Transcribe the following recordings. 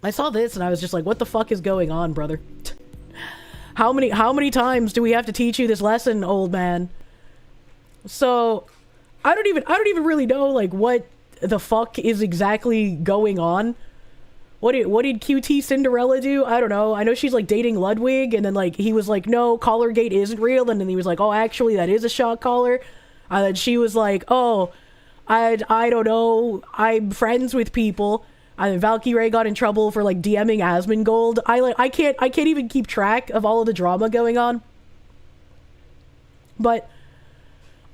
I saw this and I was just like, what the fuck is going on, brother? How many times do we have to teach you this lesson, old man? So, I don't even really know, like, what the fuck is exactly going on. What did QT Cinderella do? I don't know. I know she's, like, dating Ludwig, and then, like, he was like, no, Collargate isn't real, and then he was like, oh, actually, that is a shock collar. And then she was like, oh, I don't know, I'm friends with people. And then Valkyrae got in trouble for, like, DMing Asmongold. I can't even keep track of all of the drama going on. But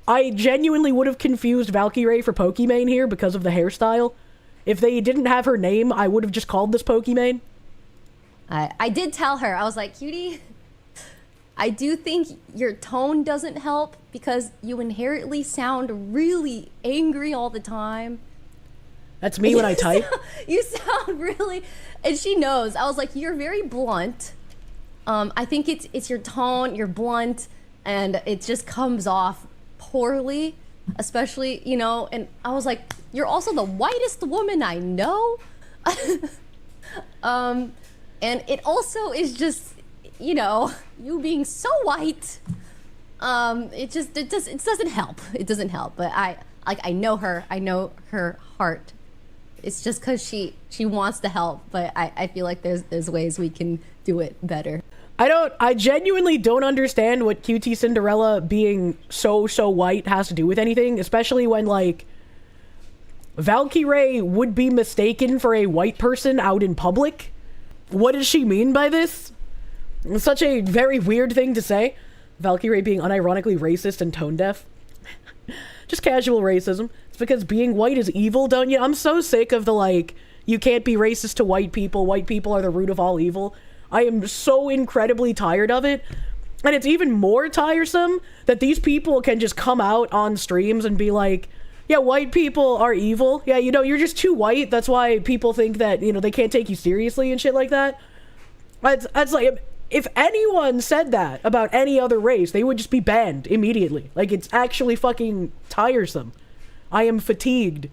I genuinely would have confused Valkyrae for Pokimane here because of the hairstyle. If they didn't have her name, I would have just called this Pokimane. I did tell her, I was like, cutie, I do think your tone doesn't help because you inherently sound really angry all the time. That's me when I type. You sound really, and she knows. I was like, you're very blunt. I think it's your tone, you're blunt, and it just comes off poorly, especially, you know, and I was like, you're also the whitest woman I know. And it also is just, you know, you being so white, it doesn't help. It doesn't help. But I know her heart. It's just because she wants to help, but I feel like there's ways we can do it better. I genuinely don't understand what QT Cinderella being so white has to do with anything, especially when, like, Valkyrae would be mistaken for a white person out in public. What does she mean by this? It's such a very weird thing to say. Valkyrae being unironically racist and tone deaf. Just casual racism. It's because being white is evil, don't you? I'm so sick of the, like, you can't be racist to white people are the root of all evil. I am so incredibly tired of it. And it's even more tiresome that these people can just come out on streams and be like, yeah, white people are evil. Yeah, you know, you're just too white. That's why people think that, you know, they can't take you seriously and shit like that. That's like, if anyone said that about any other race, they would just be banned immediately. Like, it's actually fucking tiresome. I am fatigued.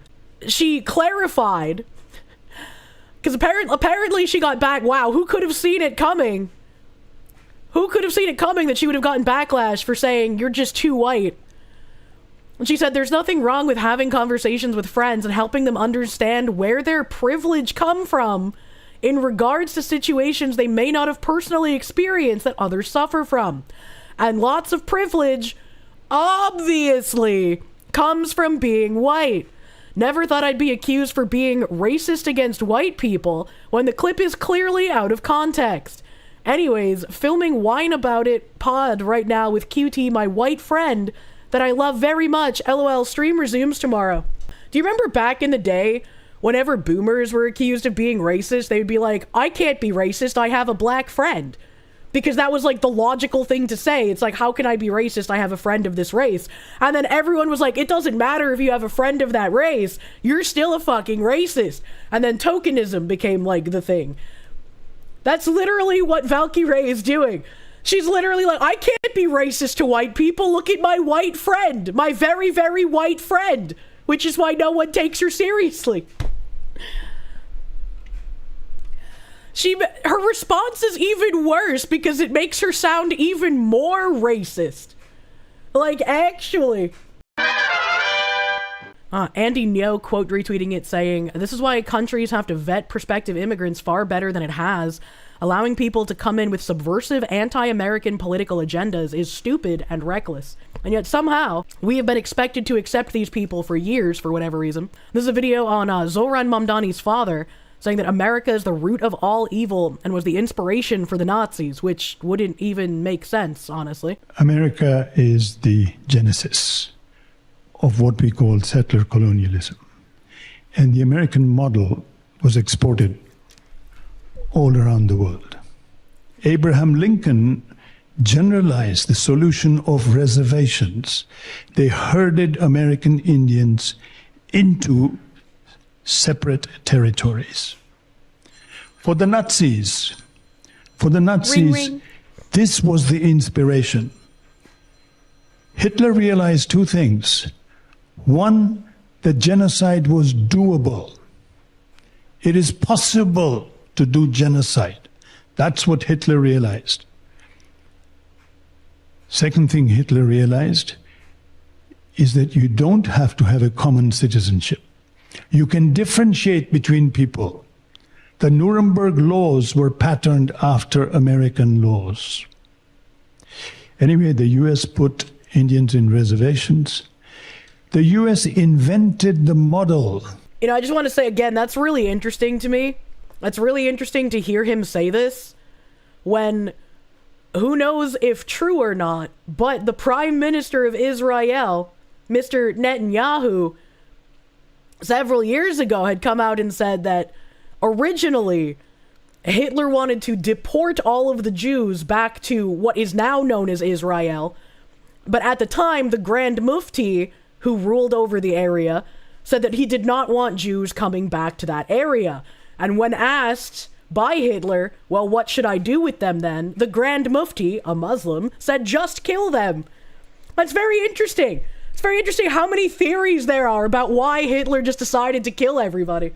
She clarified, because apparently she got back. Wow, who could have seen it coming? Who could have seen it coming that she would have gotten backlash for saying, you're just too white? And she said, there's nothing wrong with having conversations with friends and helping them understand where their privilege come from in regards to situations they may not have personally experienced that others suffer from. And lots of privilege, obviously, comes from being white. Never thought I'd be accused for being racist against white people when the clip is clearly out of context. Anyways, filming Whine About It pod right now with QT, my white friend that I love very much. LOL, stream resumes tomorrow. Do you remember back in the day, whenever boomers were accused of being racist, they would be like, I can't be racist, I have a black friend. Because that was like the logical thing to say. It's like, how can I be racist? I have a friend of this race. And then everyone was like, it doesn't matter if you have a friend of that race, you're still a fucking racist. And then tokenism became like the thing. That's literally what Valkyrae is doing. She's literally like, I can't be racist to white people. Look at my white friend. My very, very white friend. Which is why no one takes her seriously. Her response is even worse because it makes her sound even more racist. Like, actually. Andy Nyo quote retweeting it saying, this is why countries have to vet prospective immigrants far better than it has. Allowing people to come in with subversive anti-American political agendas is stupid and reckless. And yet somehow, we have been expected to accept these people for years for whatever reason. This is a video on Zohran Mamdani's father saying that America is the root of all evil and was the inspiration for the Nazis, which wouldn't even make sense, honestly. America is the genesis of what we call settler colonialism. And the American model was exported all around the world. Abraham Lincoln generalized the solution of reservations. They herded American Indians into separate territories. For the Nazis, Ring, ring. This was the inspiration. Hitler realized two things. One, that genocide was doable. It is possible to do genocide. That's what Hitler realized. Second thing Hitler realized is that you don't have to have a common citizenship. You can differentiate between people. The Nuremberg laws were patterned after American laws. Anyway, the US put Indians in reservations. The US invented the model. You know, I just want to say again, that's really interesting to me. That's really interesting to hear him say this when, who knows if true or not, but the Prime Minister of Israel, Mr. Netanyahu, several years ago had come out and said that originally Hitler wanted to deport all of the Jews back to what is now known as Israel, but at the time the Grand Mufti, who ruled over the area, said that he did not want Jews coming back to that area. And when asked by Hitler, well, what should I do with them then? The Grand Mufti, a Muslim, said, just kill them. That's very interesting. It's very interesting how many theories there are about why Hitler just decided to kill everybody.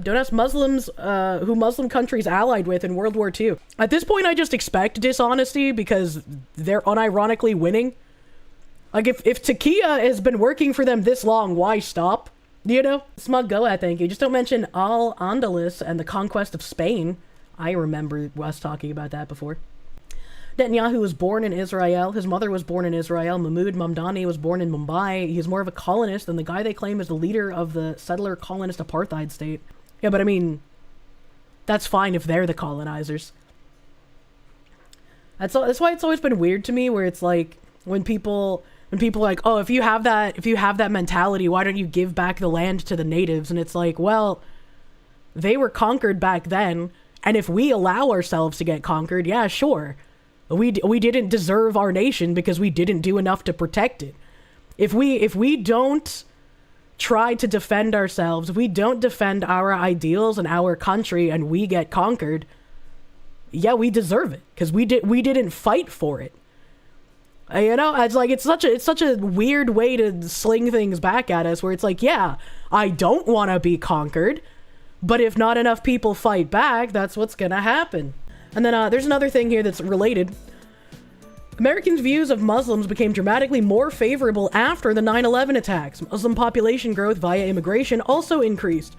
Don't ask Muslims who Muslim countries allied with in World War II. At this point, I just expect dishonesty because they're unironically winning. Like, if Turkey has been working for them this long, why stop? You know? Smug Goa, thank you. Just don't mention Al-Andalus and the conquest of Spain. I remember us talking about that before. Netanyahu was born in Israel. His mother was born in Israel. Mahmoud Mamdani was born in Mumbai. He's more of a colonist than the guy they claim is the leader of the settler colonist apartheid state. Yeah, but I mean, that's fine if they're the colonizers. That's why it's always been weird to me where it's like, when people are like, oh, if you have that mentality, why don't you give back the land to the natives? And it's like, well, they were conquered back then, and if we allow ourselves to get conquered, yeah, sure. We didn't deserve our nation because we didn't do enough to protect it. If we don't try to defend ourselves, if we don't defend our ideals and our country, and we get conquered, yeah, we deserve it because we didn't fight for it. You know, it's like it's such a weird way to sling things back at us where it's like, yeah, I don't want to be conquered, but if not enough people fight back, that's what's gonna happen. And then there's another thing here that's related. Americans' views of Muslims became dramatically more favorable after the 9/11 attacks. Muslim population growth via immigration also increased,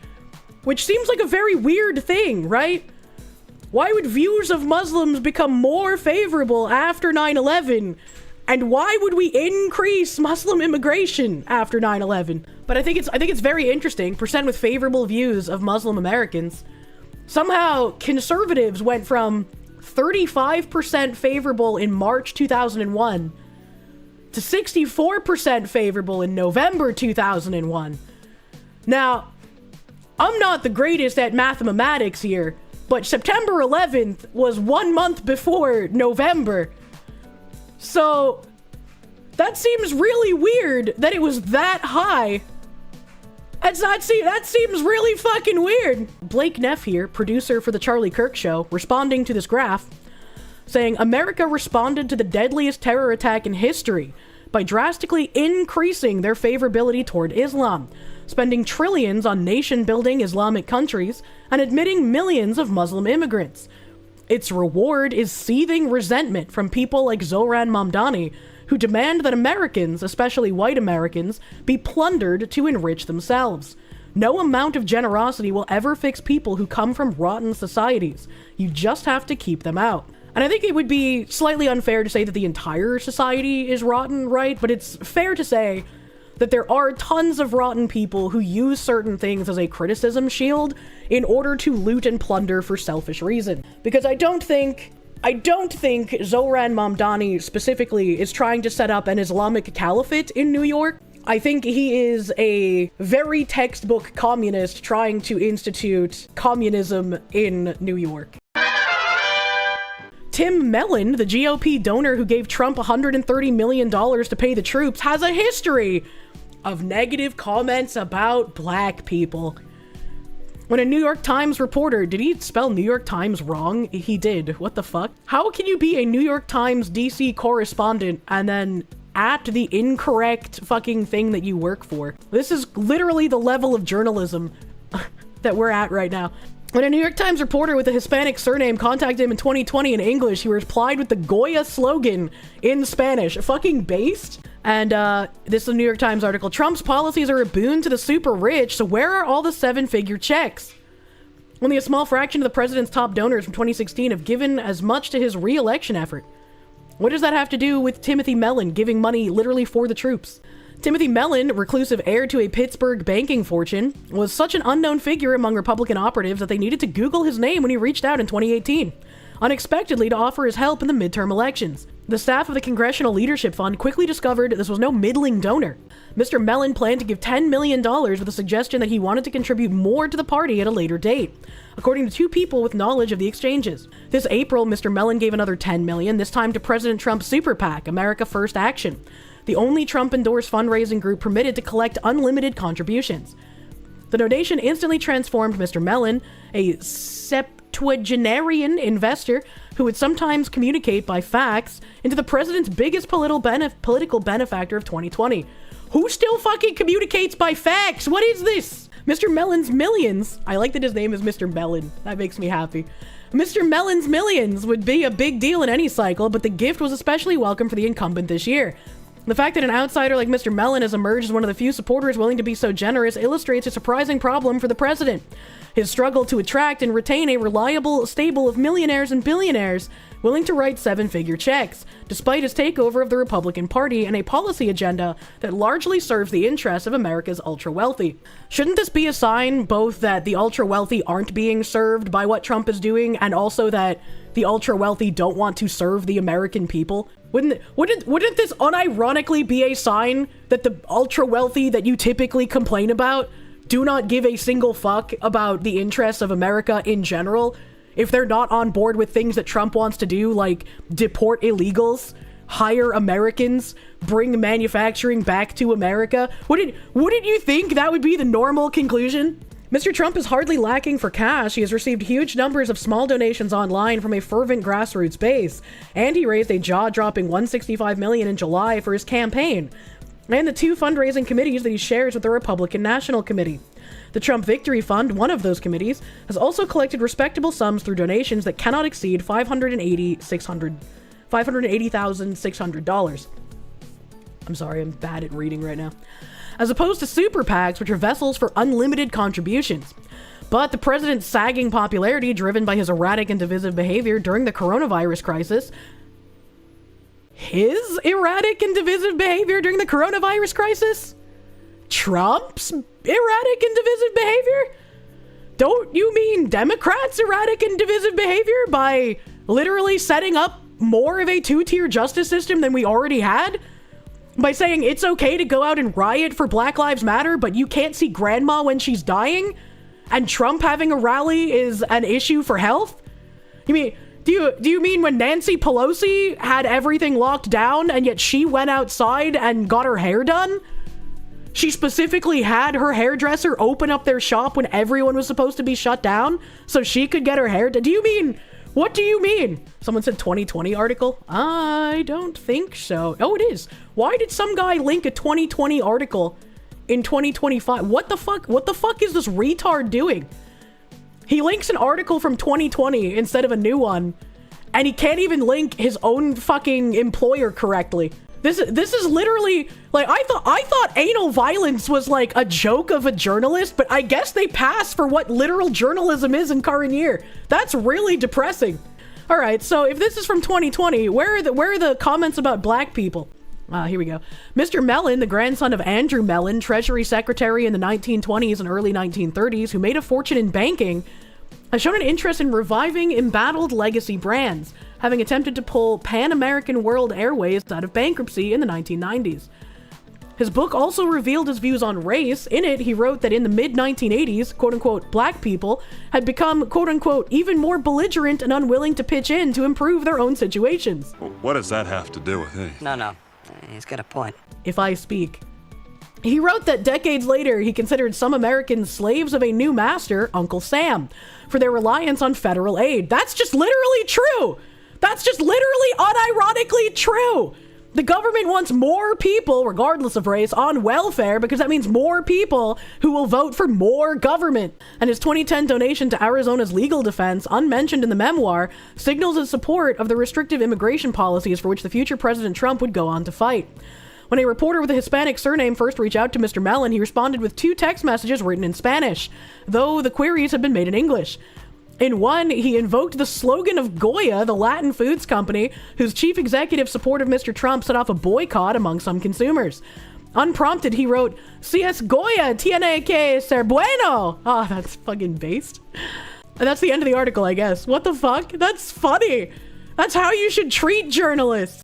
which seems like a very weird thing, right? Why would views of Muslims become more favorable after 9/11? And why would we increase Muslim immigration after 9/11? But I think it's very interesting. Percent with favorable views of Muslim Americans. Somehow conservatives went from 35% favorable in March 2001 to 64% favorable in November 2001. Now, I'm not the greatest at mathematics here, but September 11th was 1 month before November. So, that seems really weird that it was that high. That seems really fucking weird. Blake Neff here, producer for The Charlie Kirk Show, responding to this graph, saying, America responded to the deadliest terror attack in history by drastically increasing their favorability toward Islam, spending trillions on nation-building Islamic countries, and admitting millions of Muslim immigrants. Its reward is seething resentment from people like Zohran Mamdani, who demand that Americans, especially white Americans, be plundered to enrich themselves. No amount of generosity will ever fix people who come from rotten societies. You just have to keep them out. And I think it would be slightly unfair to say that the entire society is rotten, right? But it's fair to say that there are tons of rotten people who use certain things as a criticism shield in order to loot and plunder for selfish reason. Because I don't think Zohran Mamdani specifically is trying to set up an Islamic caliphate in New York. I think he is a very textbook communist trying to institute communism in New York. Tim Mellon, the GOP donor who gave Trump $130 million to pay the troops, has a history of negative comments about black people. When a New York Times reporter, did he spell New York Times wrong? He did. What the fuck? How can you be a New York Times DC correspondent and then at the incorrect fucking thing that you work for? This is literally the level of journalism that we're at right now. When a New York Times reporter with a Hispanic surname contacted him in 2020 in English, he replied with the Goya slogan in Spanish. Fucking based. And this is a New York Times article. Trump's policies are a boon to the super rich, so where are all the 7-figure checks? Only a small fraction of the president's top donors from 2016 have given as much to his re-election effort. What does that have to do with Timothy Mellon giving money literally for the troops? Timothy Mellon, reclusive heir to a Pittsburgh banking fortune, was such an unknown figure among Republican operatives that they needed to Google his name when he reached out in 2018, unexpectedly to offer his help in the midterm elections. The staff of the Congressional Leadership Fund quickly discovered this was no middling donor. Mr. Mellon planned to give $10 million with a suggestion that he wanted to contribute more to the party at a later date, according to two people with knowledge of the exchanges. This April, Mr. Mellon gave another $10 million, this time to President Trump's super PAC, America First Action, the only Trump-endorsed fundraising group permitted to collect unlimited contributions. The donation instantly transformed Mr. Mellon, a septuagenarian investor who would sometimes communicate by fax, into the president's biggest political benefactor of 2020. Who still fucking communicates by fax? What is this? Mr. Mellon's millions. I like that his name is Mr. Mellon. That makes me happy. Mr. Mellon's millions would be a big deal in any cycle, but the gift was especially welcome for the incumbent this year. The fact that an outsider like Mr. Mellon has emerged as one of the few supporters willing to be so generous illustrates a surprising problem for the president. His struggle to attract and retain a reliable stable of millionaires and billionaires willing to write 7-figure checks, despite his takeover of the Republican Party and a policy agenda that largely serves the interests of America's ultra-wealthy. Shouldn't this be a sign both that the ultra-wealthy aren't being served by what Trump is doing, and also that the ultra-wealthy don't want to serve the American people? Wouldn't this unironically be a sign that the ultra-wealthy that you typically complain about do not give a single fuck about the interests of America in general? If they're not on board with things that Trump wants to do, like deport illegals, hire Americans, bring manufacturing back to America, wouldn't you think that would be the normal conclusion? Mr. Trump is hardly lacking for cash. He has received huge numbers of small donations online from a fervent grassroots base, and he raised a jaw-dropping $165 million in July for his campaign, and the two fundraising committees that he shares with the Republican National Committee. The Trump Victory Fund, one of those committees, has also collected respectable sums through donations that cannot exceed $580,600. I'm sorry, I'm bad at reading right now. As opposed to super PACs, which are vessels for unlimited contributions. But the president's sagging popularity, driven by his erratic and divisive behavior during the coronavirus crisis, his erratic and divisive behavior during the coronavirus crisis? Trump's erratic and divisive behavior? Don't you mean Democrats' erratic and divisive behavior by literally setting up more of a two-tier justice system than we already had? By saying it's okay to go out and riot for Black Lives Matter, but you can't see grandma when she's dying? And Trump having a rally is an issue for health? You mean, do you mean when Nancy Pelosi had everything locked down and yet she went outside and got her hair done? She specifically had her hairdresser open up their shop when everyone was supposed to be shut down so she could get her hair done? What do you mean? Someone said 2020 article? I don't think so. Oh, it is. Why did some guy link a 2020 article in 2025? What the fuck? What the fuck is this retard doing? He links an article from 2020 instead of a new one, and he can't even link his own fucking employer correctly. This is literally like I thought anal violence was like a joke of a journalist, but I guess they pass for what literal journalism is in current year. That's really depressing. All right, so if this is from 2020, where are the comments about black people? Here we go. Mr. Mellon, the grandson of Andrew Mellon, Treasury Secretary in the 1920s and early 1930s, who made a fortune in banking, has shown an interest in reviving embattled legacy brands, having attempted to pull Pan American World Airways out of bankruptcy in the 1990s. His book also revealed his views on race. In it, he wrote that in the mid-1980s, quote-unquote, black people had become, quote-unquote, even more belligerent and unwilling to pitch in to improve their own situations. What does that have to do with anything? No. He's got a point. If I speak. He wrote that decades later, he considered some Americans slaves of a new master, Uncle Sam, for their reliance on federal aid. That's just literally true. That's just literally unironically true. The government wants more people, regardless of race, on welfare because that means more people who will vote for more government. And his 2010 donation to Arizona's legal defense, unmentioned in the memoir, signals his support of the restrictive immigration policies for which the future President Trump would go on to fight. When a reporter with a Hispanic surname first reached out to Mr. Mellon, he responded with 2 text messages written in Spanish, though the queries had been made in English. In one, he invoked the slogan of Goya, the Latin foods company, whose chief executive support of Mr. Trump set off a boycott among some consumers. Unprompted, he wrote, "Si es Goya, tiene que ser bueno." Oh, that's fucking based. And that's the end of the article, I guess. What the fuck? That's funny. That's how you should treat journalists.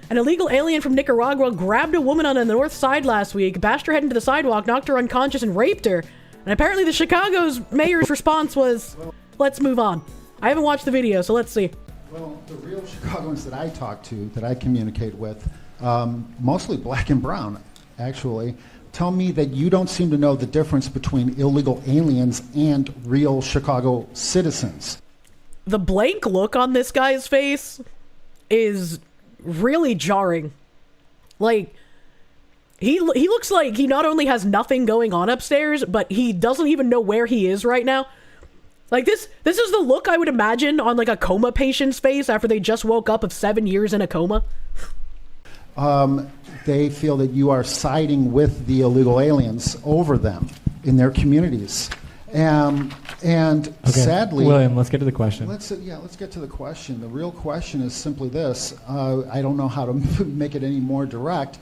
An illegal alien from Nicaragua grabbed a woman on the north side last week, bashed her head into the sidewalk, knocked her unconscious, and raped her. And apparently the Chicago's mayor's response was, let's move on. I haven't watched the video, so let's see. Well, the real Chicagoans that I talk to, that I communicate with, mostly black and brown, actually, tell me that you don't seem to know the difference between illegal aliens and real Chicago citizens. The blank look on this guy's face is really jarring. Like, he looks like he not only has nothing going on upstairs, but he doesn't even know where he is right now. Like, this is the look I would imagine on, like, a coma patient's face after they just woke up of 7 years in a coma. They feel that you are siding with the illegal aliens over them in their communities. And okay. Sadly... William, let's get to the question. Let's get to the question. The real question is simply this. I don't know how to make it any more direct.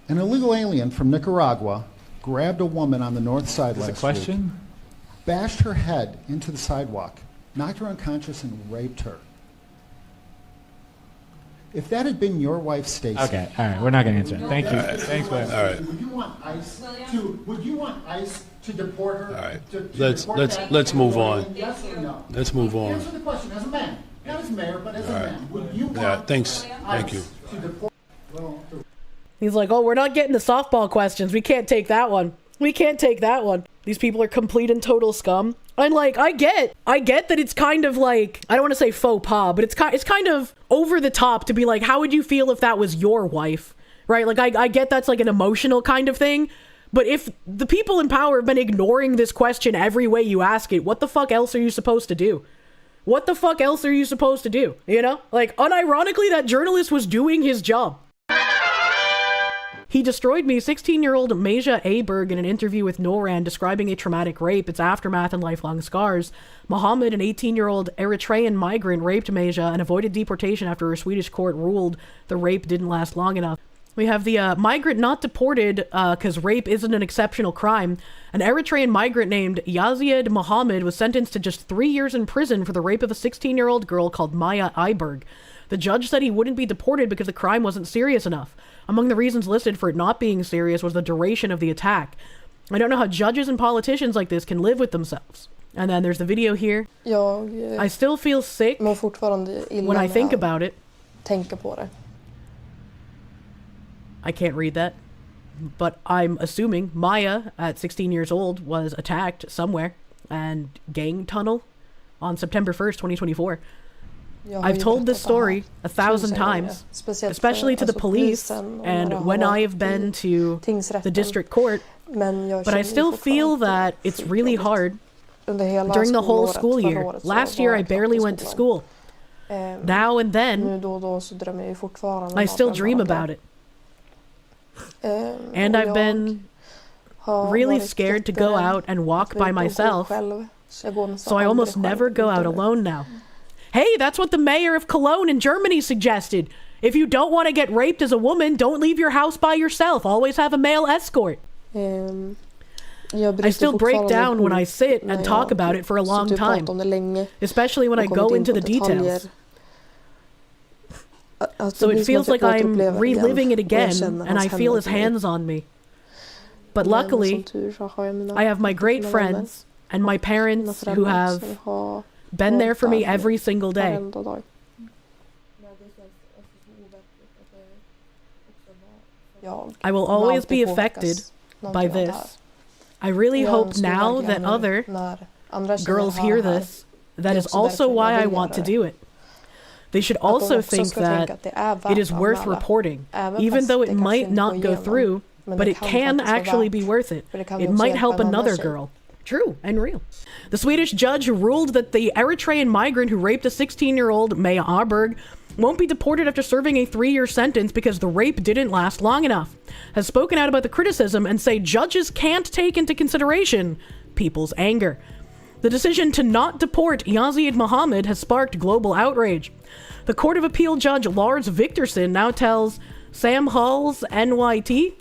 An illegal alien from Nicaragua grabbed a woman on the north side last week. Question? Bashed her head into the sidewalk, knocked her unconscious, and raped her. If that had been your wife, Stacey... Okay, all right, we're not going to answer it. Thank you. Thanks, William. All right. Would you want ICE to deport her? All right. To Let's move on. Yes or no? Let's move on. Answer the question as a man. Not as mayor, but as a man. Would you want Thanks. Thank you. ICE to deport... He's like, oh, we're not getting the softball questions. We can't take that one. We can't take that one. These people are complete and total scum. And like, I get that it's kind of like, I don't want to say faux pas, but it's kind of over the top to be like, how would you feel if that was your wife? Right? Like, I get that's like an emotional kind of thing. But if the people in power have been ignoring this question every way you ask it, what the fuck else are you supposed to do? What the fuck else are you supposed to do? You know? Like, unironically, that journalist was doing his job. He destroyed me, 16-year-old Maja Aberg, in an interview with Zohran describing a traumatic rape, its aftermath, and lifelong scars. Mohammed, an 18-year-old Eritrean migrant, raped Maja and avoided deportation after a Swedish court ruled the rape didn't last long enough. We have the migrant not deported because rape isn't an exceptional crime. An Eritrean migrant named Yazid Mohammed was sentenced to just 3 years in prison for the rape of a 16-year-old girl called Maya Iberg. The judge said he wouldn't be deported because the crime wasn't serious enough. Among the reasons listed for it not being serious was the duration of the attack. I don't know how judges and politicians like this can live with themselves. And then there's the video here. I still feel sick when I think about it. I can't read that. But I'm assuming Maya, at 16 years old, was attacked somewhere and gang tunnel on September 1st, 2024. I've told this story 1,000 times, especially to the police and when I have been to the district court, but I still feel that it's really hard during the whole school year. Last year I barely went to school. Now and then, I still dream about it. And I've been really scared to go out and walk by myself, so I almost never go out alone now. Hey, that's what the mayor of Cologne in Germany suggested. If you don't want to get raped as a woman, don't leave your house by yourself. Always have a male escort. I still break down when I sit and talk about it for a long time, especially when I go into the details. So it feels like I'm reliving it again, and I feel his hands on me. But luckily, I have my great friends and my parents who have been there for me every single day. I will always be affected by this. I really hope now that other girls hear this, that is also why I want to do it. They should also think that it is worth reporting, even though it might not go through, but it can actually be worth it. It might help another girl. True and real. The Swedish judge ruled that the Eritrean migrant who raped a 16-year-old Maya Arberg won't be deported after serving a 3-year sentence because the rape didn't last long enough, has spoken out about the criticism and say judges can't take into consideration people's anger. The decision to not deport Yazid Mohammed has sparked global outrage. The Court of Appeal Judge Lars Victorson now tells Sam Hall's NYT,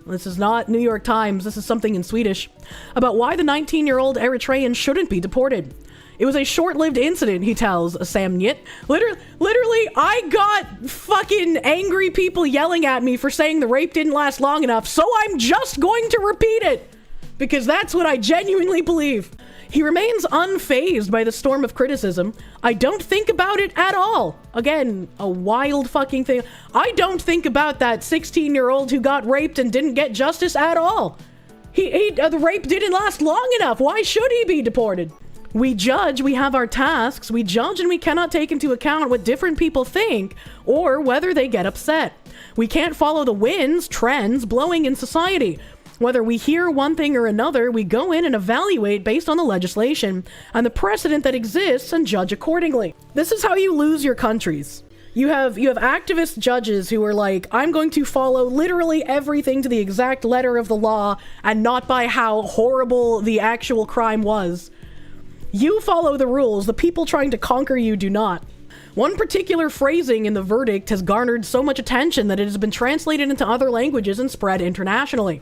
this is not New York Times, this is something in Swedish, about why the 19-year-old Eritrean shouldn't be deported. It was a short-lived incident, he tells Sam Nyit. Literally, I got fucking angry people yelling at me for saying the rape didn't last long enough, so I'm just going to repeat it, because that's what I genuinely believe. He remains unfazed by the storm of criticism. I don't think about it at all. Again, a wild fucking thing. I don't think about that 16-year-old who got raped and didn't get justice at all. The rape didn't last long enough. Why should he be deported? We judge, we have our tasks, we judge and we cannot take into account what different people think or whether they get upset. We can't follow the winds, trends blowing in society. Whether we hear one thing or another, we go in and evaluate based on the legislation and the precedent that exists and judge accordingly. This is how you lose your countries. You have activist judges who are like, I'm going to follow literally everything to the exact letter of the law and not by how horrible the actual crime was. You follow the rules, the people trying to conquer you do not. One particular phrasing in the verdict has garnered so much attention that it has been translated into other languages and spread internationally.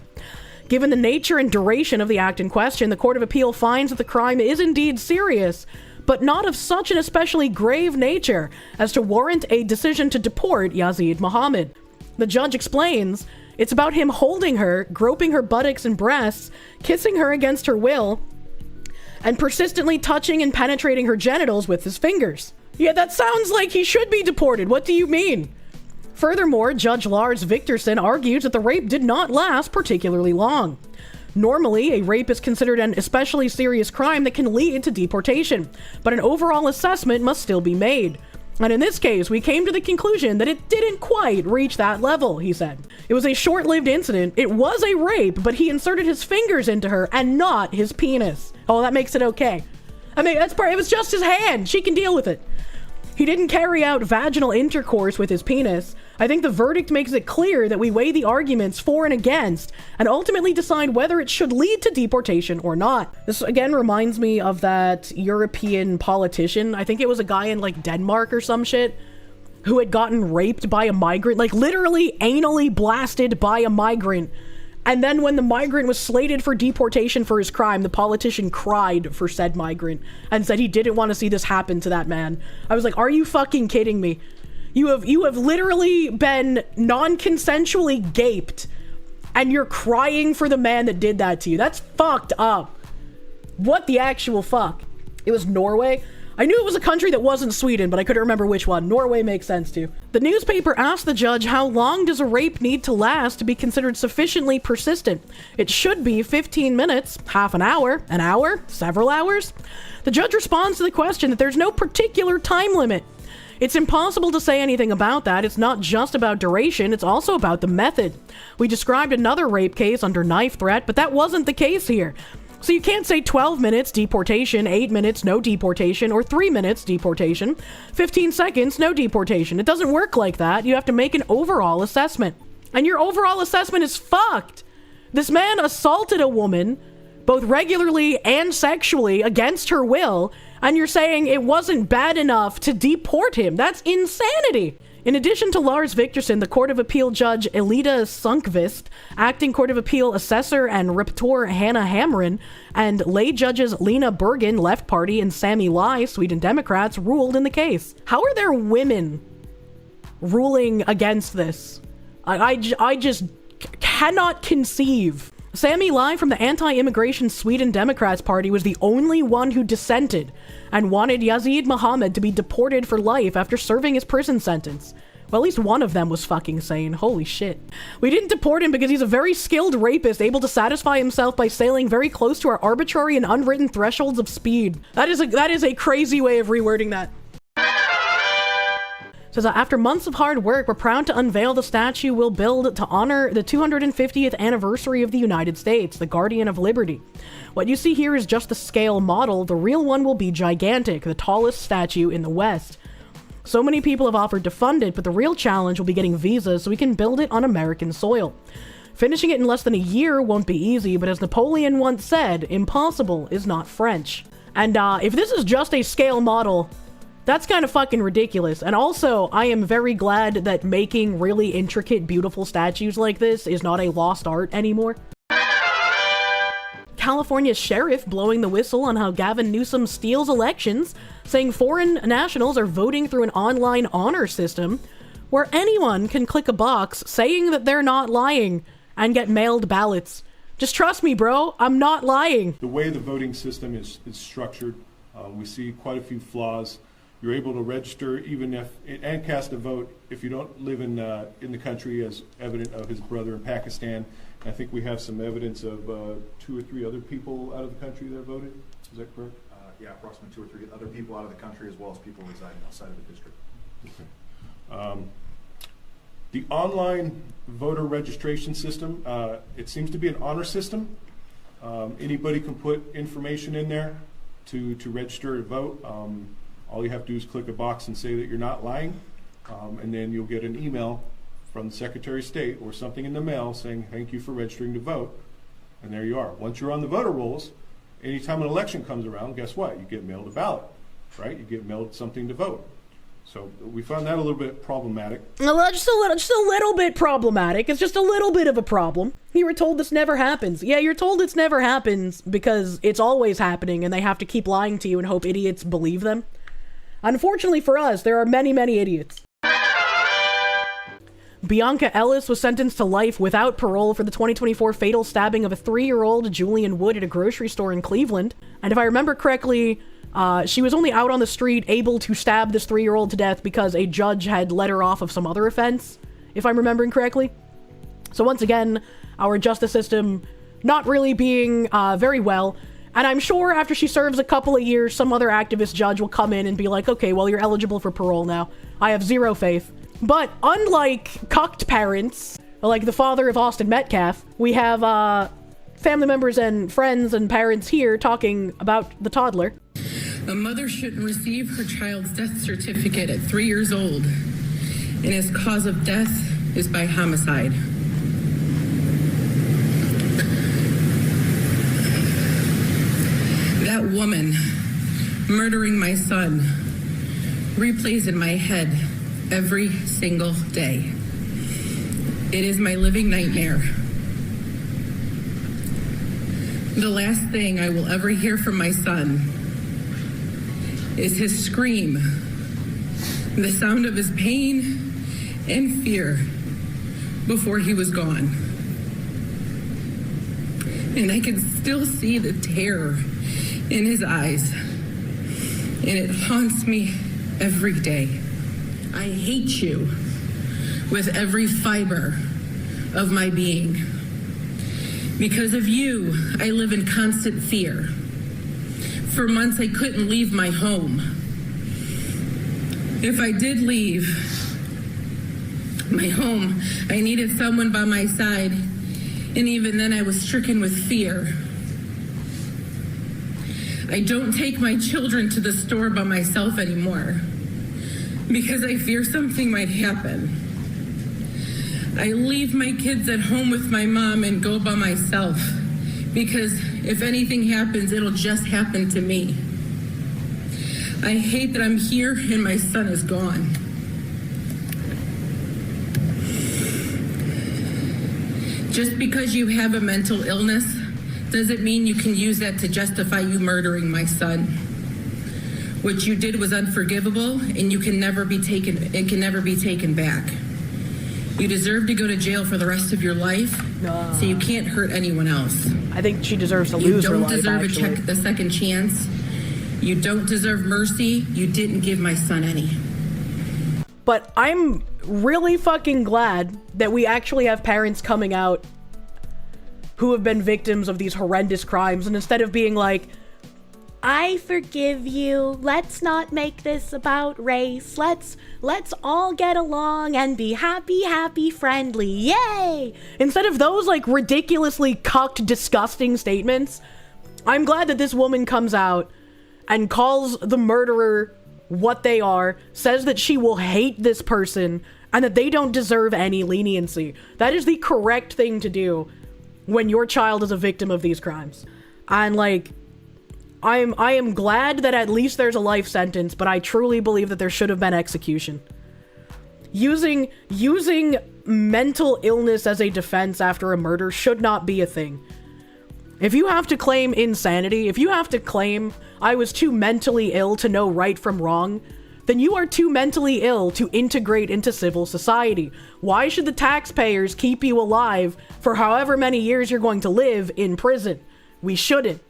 Given the nature and duration of the act in question, the Court of Appeal finds that the crime is indeed serious, but not of such an especially grave nature as to warrant a decision to deport Yazid Mohammed. The judge explains, it's about him holding her, groping her buttocks and breasts, kissing her against her will, and persistently touching and penetrating her genitals with his fingers. Yeah, that sounds like he should be deported. What do you mean? Furthermore, Judge Lars Victorson argues that the rape did not last particularly long. Normally, a rape is considered an especially serious crime that can lead to deportation, but an overall assessment must still be made. And in this case, we came to the conclusion that it didn't quite reach that level, he said. It was a short-lived incident. It was a rape, but he inserted his fingers into her and not his penis. Oh, that makes it okay. I mean, it was just his hand. She can deal with it. He didn't carry out vaginal intercourse with his penis. I think the verdict makes it clear that we weigh the arguments for and against and ultimately decide whether it should lead to deportation or not. This again reminds me of that European politician. I think it was a guy in like Denmark or some shit who had gotten raped by a migrant, like literally anally blasted by a migrant. And then when the migrant was slated for deportation for his crime, the politician cried for said migrant and said he didn't want to see this happen to that man. I was like, are you fucking kidding me? You have literally been non-consensually gaped and you're crying for the man that did that to you. That's fucked up. What the actual fuck? It was Norway? I knew it was a country that wasn't Sweden, but I couldn't remember which one. Norway makes sense too. The newspaper asked the judge, how long does a rape need to last to be considered sufficiently persistent? It should be 15 minutes, half an hour, several hours. The judge responds to the question that there's no particular time limit. It's impossible to say anything about that. It's not just about duration, it's also about the method. We described another rape case under knife threat, but that wasn't the case here. So you can't say 12 minutes, deportation, 8 minutes, no deportation, or 3 minutes, deportation, 15 seconds, no deportation. It doesn't work like that. You have to make an overall assessment. And your overall assessment is fucked. This man assaulted a woman, both regularly and sexually, against her will, and you're saying it wasn't bad enough to deport him. That's insanity. In addition to Lars Victorson, the Court of Appeal Judge Elida Sunkvist, Acting Court of Appeal Assessor and Rapporteur Hannah Hamren, and lay judges Lena Bergen, Left Party, and Sami Lai, Sweden Democrats, ruled in the case. How are there women ruling against this? I just cannot conceive. Sami Lai from the anti-immigration Sweden Democrats Party was the only one who dissented and wanted Yazid Mohammed to be deported for life after serving his prison sentence. Well, at least one of them was fucking sane. Holy shit. We didn't deport him because he's a very skilled rapist able to satisfy himself by sailing very close to our arbitrary and unwritten thresholds of speed. That is a crazy way of rewording that. Says, after months of hard work, we're proud to unveil the statue we'll build to honor the 250th anniversary of the United States, the Guardian of Liberty. What you see here is just the scale model. The real one will be gigantic, the tallest statue in the West. So many people have offered to fund it, but the real challenge will be getting visas so we can build it on American soil. Finishing it in less than a year won't be easy, but as Napoleon once said, impossible is not French. And if this is just a scale model, that's kind of fucking ridiculous. And also, I am very glad that making really intricate, beautiful statues like this is not a lost art anymore. California sheriff blowing the whistle on how Gavin Newsom steals elections, saying foreign nationals are voting through an online honor system where anyone can click a box saying that they're not lying and get mailed ballots. Just trust me, bro, I'm not lying. The way the voting system is structured, we see quite a few flaws. You're able to register even if and cast a vote if you don't live in the country, as evident of his brother in Pakistan. I think we have some evidence of 2 or 3 other people out of the country that voted. Is that correct? Yeah, approximately 2 or 3 other people out of the country, as well as people residing outside of the district. Okay. The online voter registration system, it seems to be an honor system. Anybody can put information in there to register to vote. All you have to do is click a box and say that you're not lying, and then you'll get an email from the Secretary of State or something in the mail saying, thank you for registering to vote. And there you are. Once you're on the voter rolls, anytime an election comes around, guess what? You get mailed a ballot, right? You get mailed something to vote. So we found that a little bit problematic. Well, just a little bit problematic. It's just a little bit of a problem. You were told this never happens. Yeah, you're told it's never happens because it's always happening and they have to keep lying to you and hope idiots believe them. Unfortunately for us, there are many, many idiots. Bianca Ellis was sentenced to life without parole for the 2024 fatal stabbing of a 3-year-old Julian Wood at a grocery store in Cleveland. And if I remember correctly, she was only out on the street able to stab this 3-year-old to death because a judge had let her off of some other offense, if I'm remembering correctly. So once again, our justice system not really being very well. And I'm sure after she serves a couple of years, some other activist judge will come in and be like, okay, well, you're eligible for parole now. I have zero faith. But unlike cucked parents, like the father of Austin Metcalf, we have family members and friends and parents here talking about the toddler. A mother shouldn't receive her child's death certificate at 3 years old, and his cause of death is by homicide. That woman murdering my son replays in my head every single day. It is my living nightmare. The last thing I will ever hear from my son is his scream, the sound of his pain and fear before he was gone. And I can still see the terror in his eyes, and it haunts me every day. I hate you with every fiber of my being. Because of you, I live in constant fear. For months, I couldn't leave my home. If I did leave my home, I needed someone by my side, and even then I was stricken with fear. I don't take my children to the store by myself anymore because I fear something might happen. I leave my kids at home with my mom and go by myself because if anything happens, it'll just happen to me. I hate that I'm here and my son is gone. Just because you have a mental illness doesn't mean you can use that to justify you murdering my son. What you did was unforgivable, and it can never be taken back. You deserve to go to jail for the rest of your life, so you can't hurt anyone else. I think she deserves to lose her life, You don't deserve a second chance. You don't deserve mercy. You didn't give my son any. But I'm really fucking glad that we actually have parents coming out who have been victims of these horrendous crimes, and instead of being like, I forgive you. Let's not make this about race. Let's all get along and be happy, friendly. Yay! Instead of those like ridiculously cucked, disgusting statements, I'm glad that this woman comes out and calls the murderer what they are, says that she will hate this person, and that they don't deserve any leniency. That is the correct thing to do when your child is a victim of these crimes. And like, I am glad that at least there's a life sentence, but I truly believe that there should have been execution. Using mental illness as a defense after a murder should not be a thing. If you have to claim insanity, if you have to claim I was too mentally ill to know right from wrong, then you are too mentally ill to integrate into civil society. Why should the taxpayers keep you alive for however many years you're going to live in prison? We shouldn't.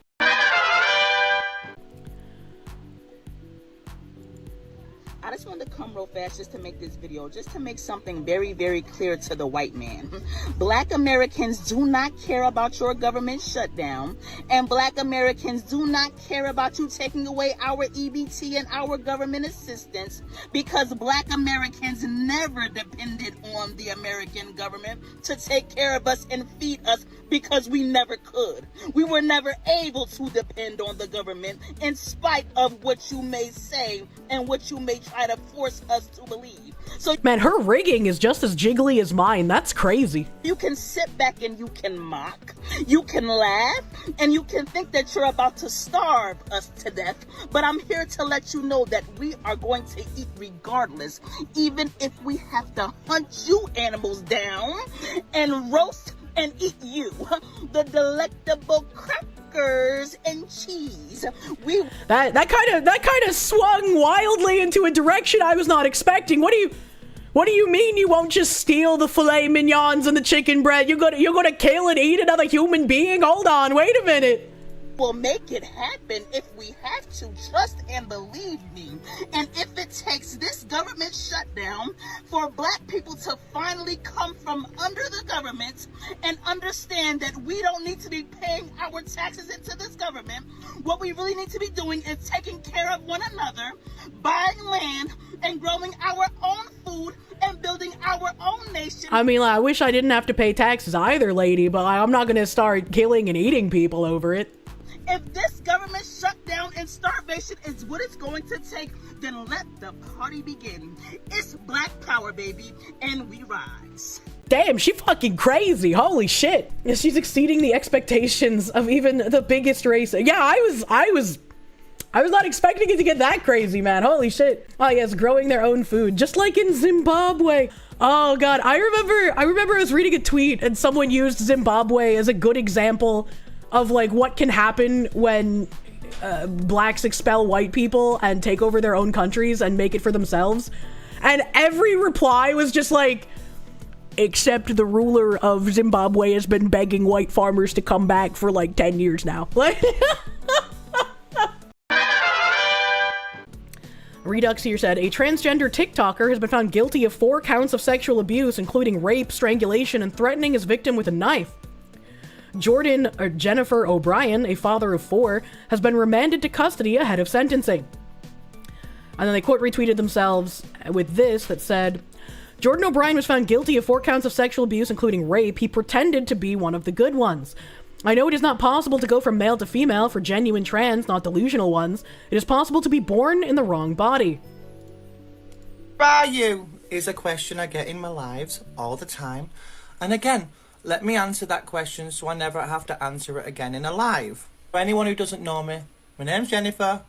I just wanted to come real fast just to make this video, just to make something very, very clear to the white man. Black Americans do not care about your government shutdown, and Black Americans do not care about you taking away our EBT and our government assistance, because Black Americans never depended on the American government to take care of us and feed us, because we never could. We were never able to depend on the government, in spite of what you may say and what you may try to force us to believe. So, man, her rigging is just as jiggly as mine. That's crazy. You can sit back and you can mock, you can laugh, and you can think that you're about to starve us to death. But I'm here to let you know that we are going to eat regardless, even if we have to hunt you animals down and roast and eat you, the delectable crackers and cheese. That kind of swung wildly into a direction I was not expecting. What do you mean you won't just steal the filet mignons and the chicken bread? You're gonna kill and eat another human being? Hold on, wait a minute. We'll make it happen if we have to. Trust and believe me. And if it takes this government shutdown for Black people to finally come from under the government and understand that we don't need to be paying our taxes into this government, what we really need to be doing is taking care of one another, buying land, and growing our own food and building our own nation. I mean, I wish I didn't have to pay taxes either, lady, but I'm not gonna start killing and eating people over it. If this government shutdown and starvation is what it's going to take, then let the party begin. It's Black Power, baby, and we rise. Damn, she fucking crazy. Holy shit. She's exceeding the expectations of even the biggest race. Yeah, I was not expecting it to get that crazy, man. Holy shit. Oh yes, growing their own food, just like in Zimbabwe. Oh god, I remember I was reading a tweet and someone used Zimbabwe as a good example of like what can happen when blacks expel white people and take over their own countries and make it for themselves. And every reply was just like, except the ruler of Zimbabwe has been begging white farmers to come back for like 10 years now. Like Redux here said, a transgender TikToker has been found guilty of 4 counts of sexual abuse, including rape, strangulation, and threatening his victim with a knife. Jennifer O'Brien, a father of 4, has been remanded to custody ahead of sentencing. And then they quote retweeted themselves with this that said, Jordan O'Brien was found guilty of 4 counts of sexual abuse, including rape. He pretended to be one of the good ones. I know it is not possible to go from male to female for genuine trans, not delusional ones. It is possible to be born in the wrong body. Are you? Is a question I get in my lives all the time. And again, let me answer that question so I never have to answer it again in a live. For anyone who doesn't know me, my name's Jennifer.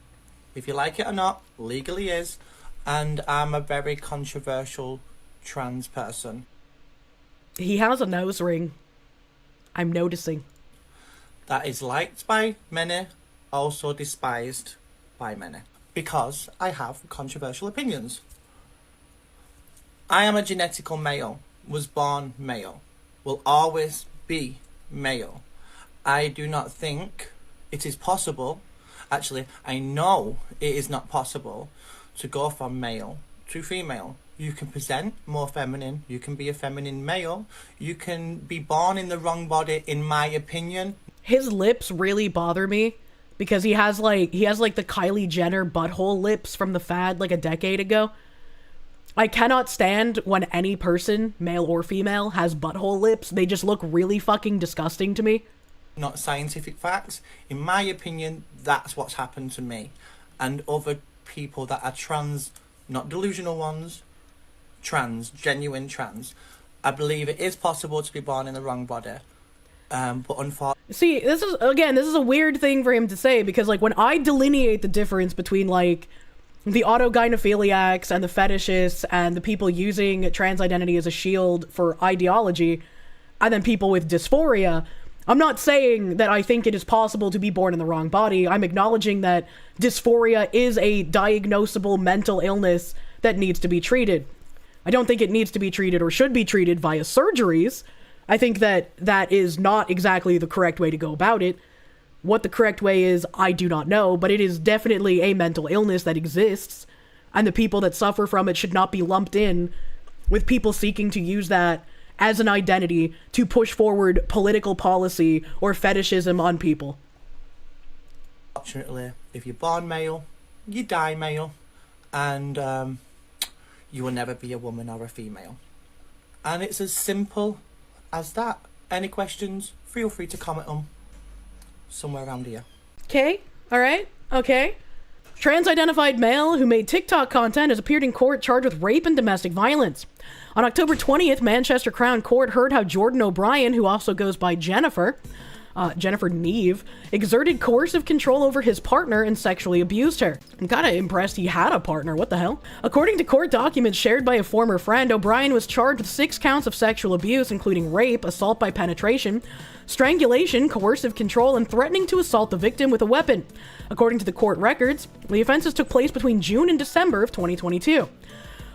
If you like it or not, legally is. And I'm a very controversial trans person. He has a nose ring. I'm noticing. That is liked by many, also despised by many. Because I have controversial opinions. I am a genetical male. Was born male. Will always be male. I do not think it is possible, actually I know it is not possible, to go from male to female. You can present more feminine, you can be a feminine male, you can be born in the wrong body, in my opinion. His lips really bother me because he has like the Kylie Jenner butthole lips from the fad like a decade ago. I cannot stand when any person, male or female, has butthole lips. They just look really fucking disgusting to me. Not scientific facts. In my opinion, that's what's happened to me and other people that are trans, not delusional ones, trans, genuine trans. I believe it is possible to be born in the wrong body, but unfortunately... See, this is a weird thing for him to say, because like when I delineate the difference between like the autogynephiliacs and the fetishists and the people using trans identity as a shield for ideology, and then people with dysphoria, I'm not saying that I think it is possible to be born in the wrong body. I'm acknowledging that dysphoria is a diagnosable mental illness that needs to be treated. I don't think it needs to be treated or should be treated via surgeries. I think that that is not exactly the correct way to go about it. What the correct way is, I do not know, but it is definitely a mental illness that exists, and the people that suffer from it should not be lumped in with people seeking to use that as an identity to push forward political policy or fetishism on people. Unfortunately, if you're born male, you die male, and you will never be a woman or a female. And it's as simple as that. Any questions, feel free to comment them somewhere around here. Okay, alright, okay. Trans-identified male who made TikTok content has appeared in court charged with rape and domestic violence. On October 20th, Manchester Crown Court heard how Jordan O'Brien, who also goes by Jennifer Neve, exerted coercive control over his partner and sexually abused her. I'm kinda impressed he had a partner, what the hell? According to court documents shared by a former friend, O'Brien was charged with 6 counts of sexual abuse, including rape, assault by penetration, strangulation, coercive control, and threatening to assault the victim with a weapon. According to the court records, the offenses took place between June and December of 2022.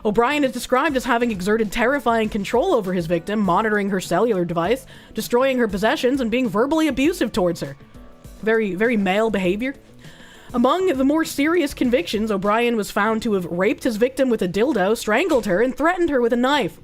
O'Brien is described as having exerted terrifying control over his victim, monitoring her cellular device, destroying her possessions, and being verbally abusive towards her. Very, very male behavior. Among the more serious convictions, O'Brien was found to have raped his victim with a dildo, strangled her, and threatened her with a knife.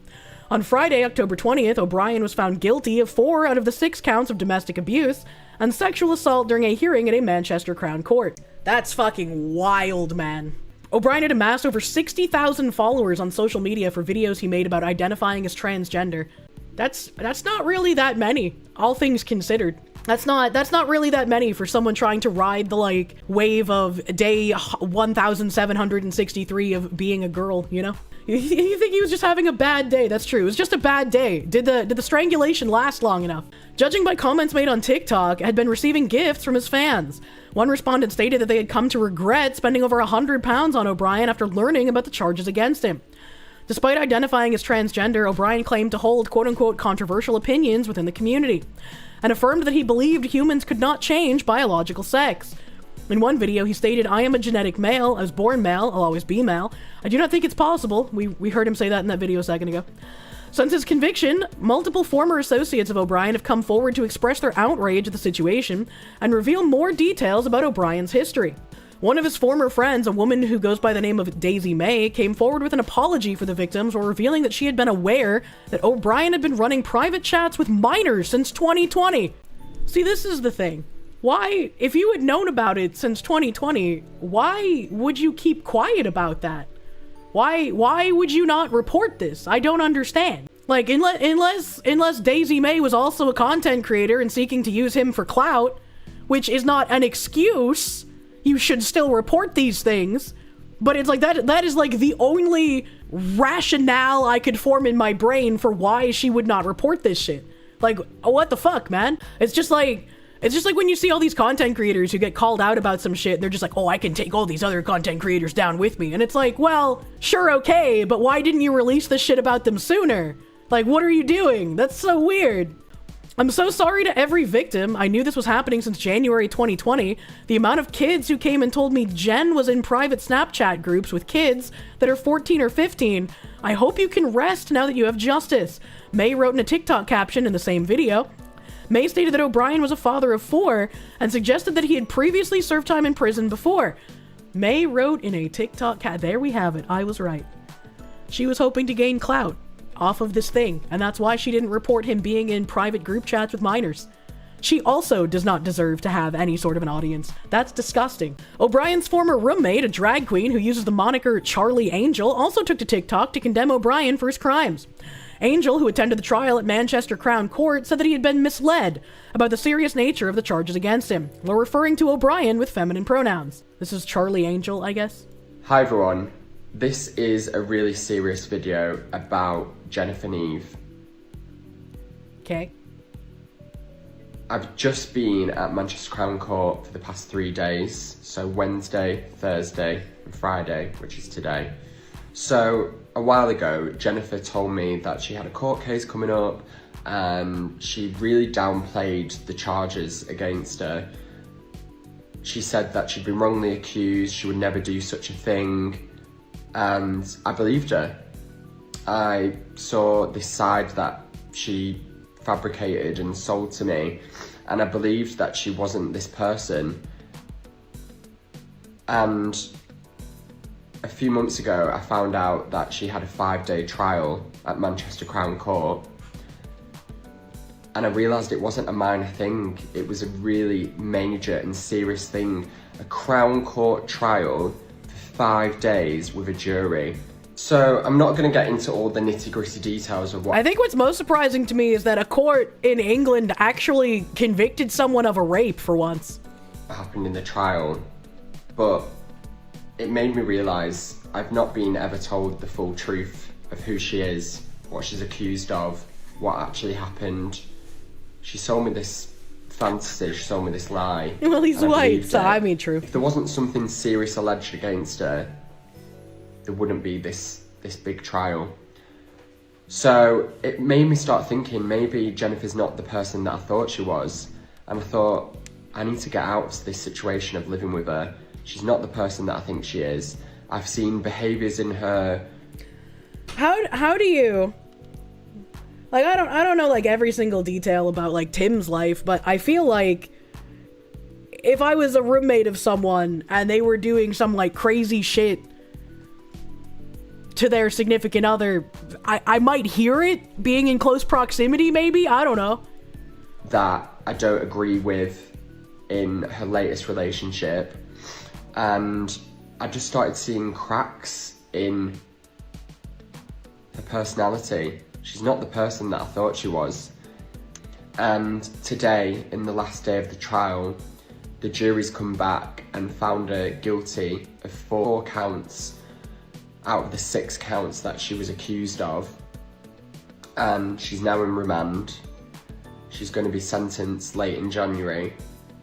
On Friday, October 20th, O'Brien was found guilty of 4 out of the 6 counts of domestic abuse and sexual assault during a hearing at a Manchester Crown Court. That's fucking wild, man. O'Brien had amassed over 60,000 followers on social media for videos he made about identifying as transgender. That's not really that many, all things considered. That's not really that many for someone trying to ride the, like, wave of day 1,763 of being a girl, you know? You think he was just having a bad day? That's true. It was just a bad day. Did the strangulation last long enough? Judging by comments made on TikTok, had been receiving gifts from his fans. One respondent stated that they had come to regret spending over £100 on O'Brien after learning about the charges against him. Despite identifying as transgender, O'Brien claimed to hold quote-unquote controversial opinions within the community, and affirmed that he believed humans could not change biological sex. In one video, he stated, "I am a genetic male. I was born male. I'll always be male. I do not think it's possible." We heard him say that in that video a second ago. Since his conviction, multiple former associates of O'Brien have come forward to express their outrage at the situation and reveal more details about O'Brien's history. One of his former friends, a woman who goes by the name of Daisy May, came forward with an apology for the victims while revealing that she had been aware that O'Brien had been running private chats with minors since 2020. See, this is the thing. Why, if you had known about it since 2020, why would you keep quiet about that? Why would you not report this? I don't understand. Like, unless Daisy May was also a content creator and seeking to use him for clout, which is not an excuse, you should still report these things. But it's like, that is like the only rationale I could form in my brain for why she would not report this shit. Like, what the fuck, man? It's just like when you see all these content creators who get called out about some shit, they're just like, oh, I can take all these other content creators down with me. And it's like, well, sure, okay, but why didn't you release this shit about them sooner? Like, what are you doing? That's so weird. I'm so sorry to every victim. I knew this was happening since January 2020. The amount of kids who came and told me Jen was in private Snapchat groups with kids that are 14 or 15. I hope you can rest now that you have justice. May wrote in a TikTok caption in the same video. May stated that O'Brien was a father of 4 and suggested that he had previously served time in prison before. May wrote in a TikTok there we have it. I was right. She was hoping to gain clout off of this thing, and that's why she didn't report him being in private group chats with minors. She also does not deserve to have any sort of an audience. That's disgusting. O'Brien's former roommate, a drag queen who uses the moniker Charlie Angel, also took to TikTok to condemn O'Brien for his crimes. Angel, who attended the trial at Manchester Crown Court, said that he had been misled about the serious nature of the charges against him, while referring to O'Brien with feminine pronouns. This is Charlie Angel, I guess. Hi everyone. This is a really serious video about Jennifer Neve. Okay. I've just been at Manchester Crown Court for the past 3 days, so Wednesday, Thursday and Friday, which is today. So a while ago, Jennifer told me that she had a court case coming up and she really downplayed the charges against her. She said that she'd been wrongly accused, she would never do such a thing, and I believed her. I saw this side that she fabricated and sold to me, and I believed that she wasn't this person. And a few months ago I found out that she had a 5-day trial at Manchester Crown Court, and I realised it wasn't a minor thing, it was a really major and serious thing. A Crown Court trial for 5 days with a jury. So I'm not going to get into all the nitty-gritty details of what... I think what's most surprising to me is that a court in England actually convicted someone of a rape for once. happened in the trial, but it made me realise I've not been ever told the full truth of who she is, what she's accused of, what actually happened. She sold me this fantasy, she sold me this lie. Well, he's white, so I mean true. If there wasn't something serious alleged against her, there wouldn't be this big trial. So it made me start thinking maybe Jennifer's not the person that I thought she was. And I thought, I need to get out of this situation of living with her. She's not the person that I think she is. I've seen behaviours in her. How do you... Like, I don't know, like, every single detail about, like, Tim's life, but I feel like if I was a roommate of someone and they were doing some, like, crazy shit to their significant other, I might hear it being in close proximity, maybe? I don't know. That I don't agree with in her latest relationship. And I just started seeing cracks in her personality. She's not the person that I thought she was. And today, in the last day of the trial, the jury's come back and found her guilty of 4 counts out of the 6 counts that she was accused of. And she's now in remand. She's going to be sentenced late in January.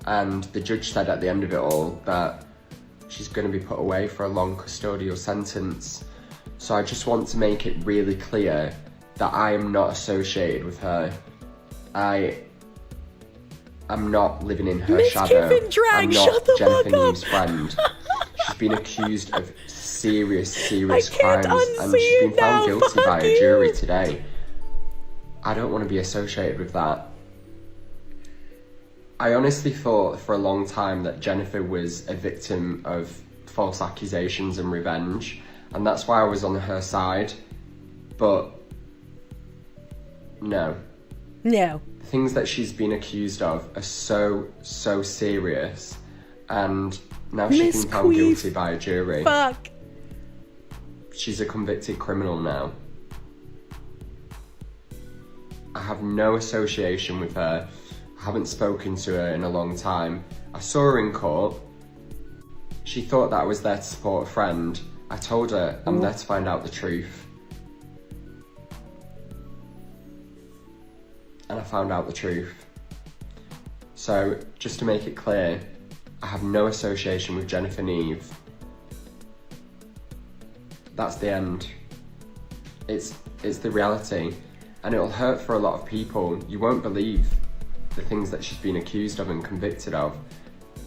And the judge said at the end of it all that she's going to be put away for a long custodial sentence. So I just want to make it really clear that I am not associated with her. I am not living in her shadow. I'm not Jennifer Neve's friend. She's been accused of serious crimes, and she's been found guilty by a jury today. I don't want to be associated with that. I honestly thought for a long time that Jennifer was a victim of false accusations and revenge, and that's why I was on her side, but no. No. The things that she's been accused of are so serious, and now she's been found guilty by a jury. Fuck. She's a convicted criminal now. I have no association with her. I haven't spoken to her in a long time. I saw her in court. She thought that I was there to support a friend. I told her I'm there to find out the truth. And I found out the truth. So, just to make it clear, I have no association with Jennifer Neve. That's the end. It's the reality. And it'll hurt for a lot of people. You won't believe the things that she's been accused of and convicted of.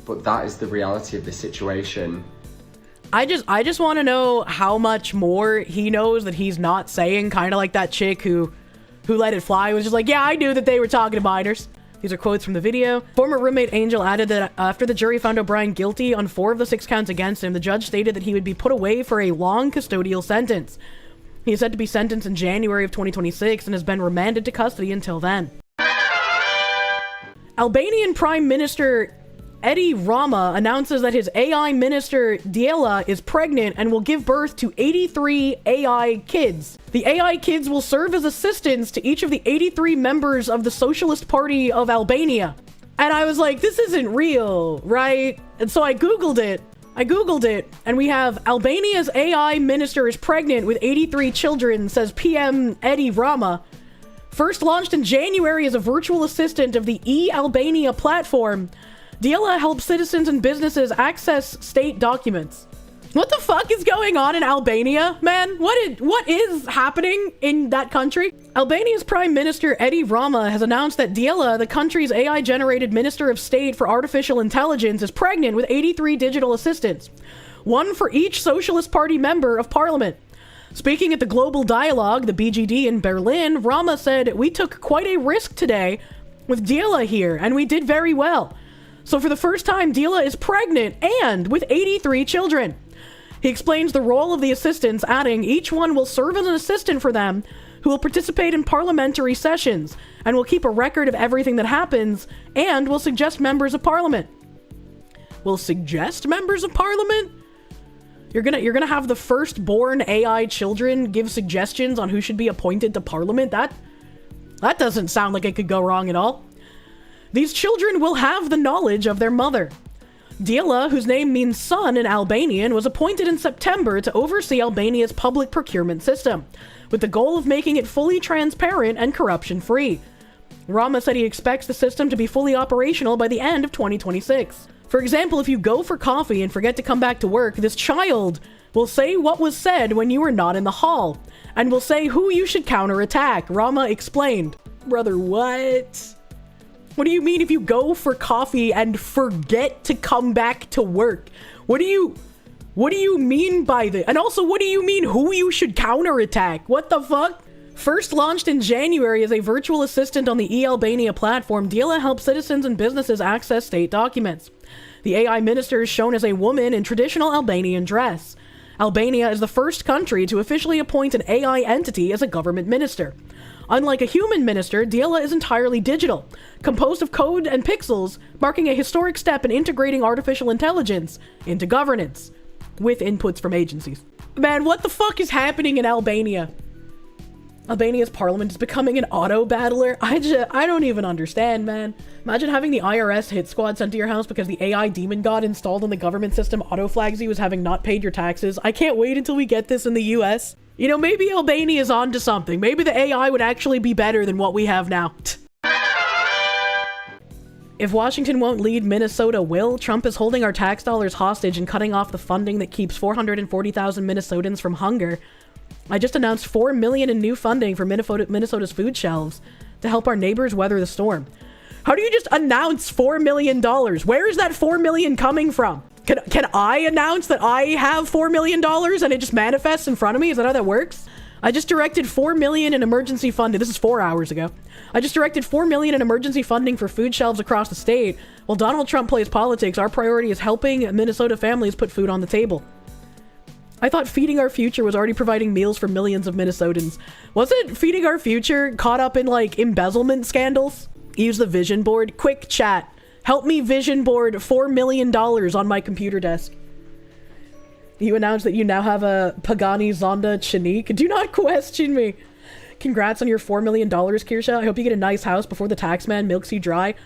But that is the reality of the situation. I just want to know how much more he knows that he's not saying, kind of like that chick who let it fly, was just like, yeah, I knew that they were talking to minors. These are quotes from the video. Former roommate Angel added that after the jury found O'Brien guilty on 4 of the 6 counts against him, the judge stated that he would be put away for a long custodial sentence. He is said to be sentenced in January of 2026 and has been remanded to custody until then. Albanian Prime Minister Edi Rama announces that his AI minister Dhillon is pregnant and will give birth to 83 AI kids. The AI kids will serve as assistants to each of the 83 members of the Socialist Party of Albania. And I was like, this isn't real, right? And so I Googled it, and we have Albania's AI minister is pregnant with 83 children, says PM Edi Rama. First launched in January as a virtual assistant of the e-Albania platform, Dhillon helps citizens and businesses access state documents. What the fuck is going on in Albania, man? What is happening in that country? Albania's Prime Minister Edi Rama has announced that Dhillon, the country's AI-generated Minister of State for Artificial Intelligence, is pregnant with 83 digital assistants, one for each Socialist Party member of parliament. Speaking at the Global Dialogue, the BGD in Berlin, Rama said, "We took quite a risk today with Dhillon here, and we did very well. So for the first time, Dhillon is pregnant and with 83 children." He explains the role of the assistants, adding, "Each one will serve as an assistant for them who will participate in parliamentary sessions and will keep a record of everything that happens and will suggest members of parliament." Will suggest members of parliament? You're gonna have the firstborn AI children give suggestions on who should be appointed to parliament? That doesn't sound like it could go wrong at all. These children will have the knowledge of their mother. Dhillon, whose name means son in Albanian, was appointed in September to oversee Albania's public procurement system, with the goal of making it fully transparent and corruption-free. Rama said he expects the system to be fully operational by the end of 2026. For example, if you go for coffee and forget to come back to work, this child will say what was said when you were not in the hall, and will say who you should counterattack, Rama explained. Brother, what? What do you mean if you go for coffee and forget to come back to work? What do you mean by this? And also, what do you mean who you should counterattack? What the fuck? First launched in January as a virtual assistant on the e-Albania platform, Dhillon helps citizens and businesses access state documents. The AI minister is shown as a woman in traditional Albanian dress. Albania is the first country to officially appoint an AI entity as a government minister. Unlike a human minister, Dhillon is entirely digital, composed of code and pixels, marking a historic step in integrating artificial intelligence into governance, with inputs from agencies. Man, what the fuck is happening in Albania? Albania's parliament is becoming an auto-battler? I don't even understand, man. Imagine having the IRS hit squad sent to your house because the AI demon god installed in the government system auto-flags you as having not paid your taxes. I can't wait until we get this in the US. You know, maybe Albania is onto something. Maybe the AI would actually be better than what we have now. If Washington won't lead, Minnesota will. Trump is holding our tax dollars hostage and cutting off the funding that keeps 440,000 Minnesotans from hunger. I just announced $4 million in new funding for Minnesota's food shelves to help our neighbors weather the storm. How do you just announce $4 million? Where is that $4 million coming from? Can I announce that I have $4 million and it just manifests in front of me? Is that how that works? I just directed $4 million in emergency funding. This is 4 hours ago. I just directed $4 million in emergency funding for food shelves across the state. While Donald Trump plays politics, our priority is helping Minnesota families put food on the table. I thought Feeding Our Future was already providing meals for millions of Minnesotans. Wasn't Feeding Our Future caught up in, like, embezzlement scandals? Use the vision board. Quick chat. Help me vision board $4 million on my computer desk. You announced that you now have a Pagani Zonda Chinook. Do not question me. Congrats on your $4 million, Kirsche. I hope you get a nice house before the tax man milks you dry.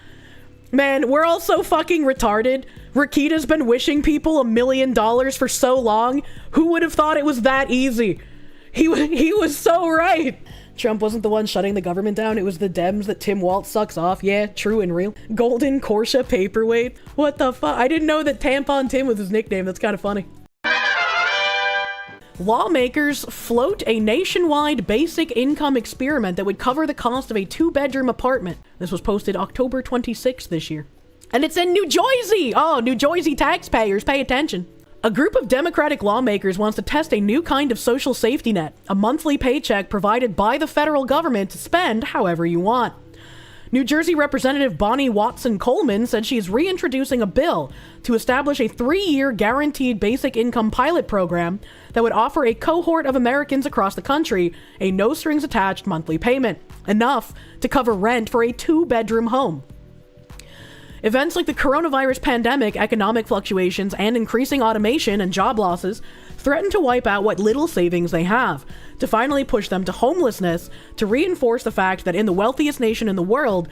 Man, we're all so fucking retarded. Rakita's been wishing people $1 million for so long. Who would have thought it was that easy? He was so right. Trump wasn't the one shutting the government down. It was the Dems that Tim Walz sucks off. Yeah, true and real. Golden Porsche paperweight. What the fuck? I didn't know that Tampon Tim was his nickname. That's kind of funny. Lawmakers float a nationwide basic income experiment that would cover the cost of a 2-bedroom apartment. This was posted October 26th this year. And it's in New Jersey! Oh, New Jersey taxpayers, pay attention. A group of Democratic lawmakers wants to test a new kind of social safety net, a monthly paycheck provided by the federal government to spend however you want. New Jersey Representative Bonnie Watson Coleman said she is reintroducing a bill to establish a 3-year guaranteed basic income pilot program that would offer a cohort of Americans across the country a no-strings-attached monthly payment, enough to cover rent for a 2-bedroom home. Events like the coronavirus pandemic, economic fluctuations, and increasing automation and job losses threaten to wipe out what little savings they have, to finally push them to homelessness, to reinforce the fact that in the wealthiest nation in the world,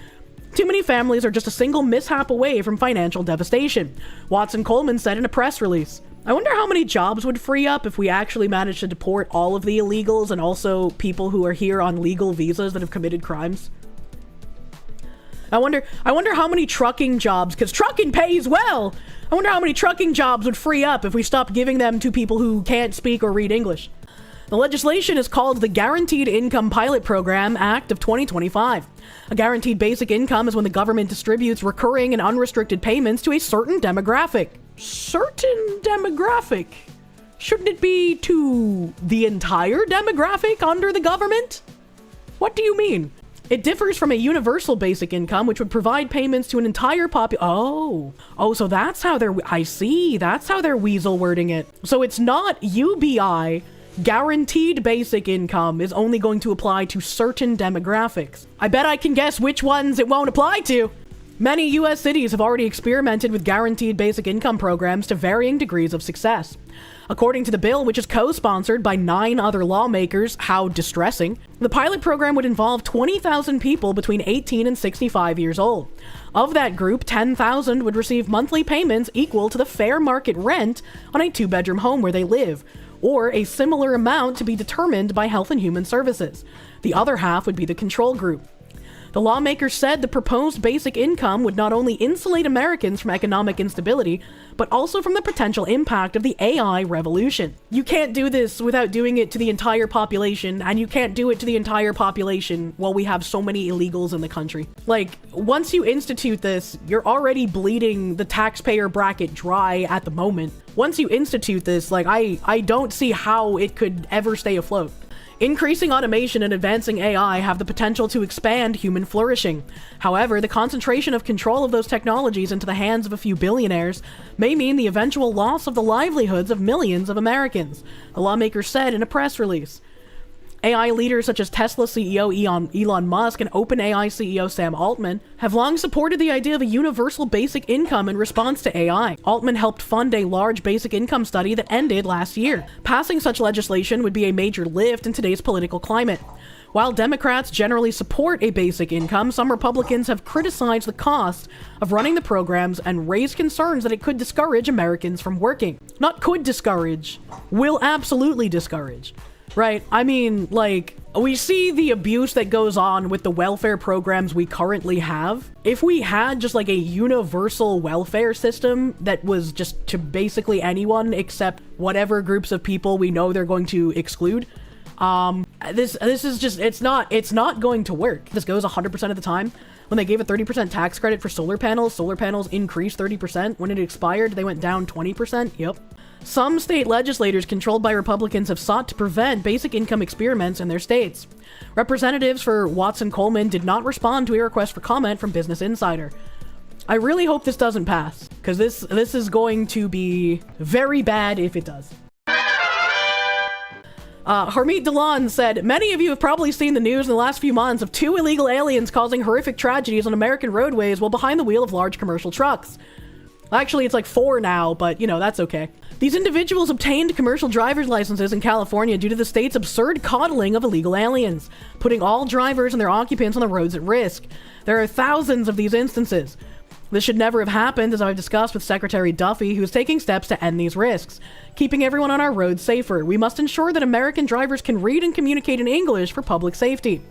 too many families are just a single mishap away from financial devastation, Watson Coleman said in a press release. I wonder how many jobs would free up if we actually managed to deport all of the illegals and also people who are here on legal visas that have committed crimes. I wonder how many trucking jobs, because trucking pays well. I wonder how many trucking jobs would free up if we stopped giving them to people who can't speak or read English. The legislation is called the Guaranteed Income Pilot Program Act of 2025. A guaranteed basic income is when the government distributes recurring and unrestricted payments to a certain demographic. Certain demographic? Shouldn't it be to the entire demographic under the government? What do you mean? It differs from a universal basic income, which would provide payments to an entire Oh, so that's how that's how they're weasel wording it. So it's not UBI. Guaranteed basic income is only going to apply to certain demographics. I bet I can guess which ones it won't apply to. Many US cities have already experimented with guaranteed basic income programs to varying degrees of success. According to the bill, which is co-sponsored by 9 other lawmakers, how distressing, the pilot program would involve 20,000 people between 18 and 65 years old. Of that group, 10,000 would receive monthly payments equal to the fair market rent on a 2-bedroom home where they live, or a similar amount to be determined by Health and Human Services. The other half would be the control group. The lawmakers said the proposed basic income would not only insulate Americans from economic instability, but also from the potential impact of the AI revolution. You can't do this without doing it to the entire population, and you can't do it to the entire population while we have so many illegals in the country. Like, once you institute this, you're already bleeding the taxpayer bracket dry at the moment. Once you institute this, like, I don't see how it could ever stay afloat. Increasing automation and advancing AI have the potential to expand human flourishing. However, the concentration of control of those technologies into the hands of a few billionaires may mean the eventual loss of the livelihoods of millions of Americans, the lawmakers said in a press release. AI leaders such as Tesla CEO Elon Musk and OpenAI CEO Sam Altman have long supported the idea of a universal basic income in response to AI. Altman helped fund a large basic income study that ended last year. Passing such legislation would be a major lift in today's political climate. While Democrats generally support a basic income, some Republicans have criticized the cost of running the programs and raised concerns that it could discourage Americans from working. Not could discourage, will absolutely discourage. Right, I mean, like, we see the abuse that goes on with the welfare programs we currently have. If we had just like a universal welfare system that was just to basically anyone except whatever groups of people we know they're going to exclude, this is just, it's not going to work. This goes 100% of the time. When they gave a 30% tax credit for solar panels increased 30%. When it expired, they went down 20%. Yep. Some state legislators controlled by Republicans have sought to prevent basic income experiments in their states. Representatives for Watson Coleman did not respond to a request for comment from Business Insider. I really hope this doesn't pass, because this is going to be very bad if it does. Harmeet Dhillon said, many of you have probably seen the news in the last few months of 2 illegal aliens causing horrific tragedies on American roadways while behind the wheel of large commercial trucks. Actually, it's like 4 now, but, you know, that's okay. These individuals obtained commercial driver's licenses in California due to the state's absurd coddling of illegal aliens, putting all drivers and their occupants on the roads at risk. There are thousands of these instances. This should never have happened, as I've discussed with Secretary Duffy, who is taking steps to end these risks, keeping everyone on our roads safer. We must ensure that American drivers can read and communicate in English for public safety.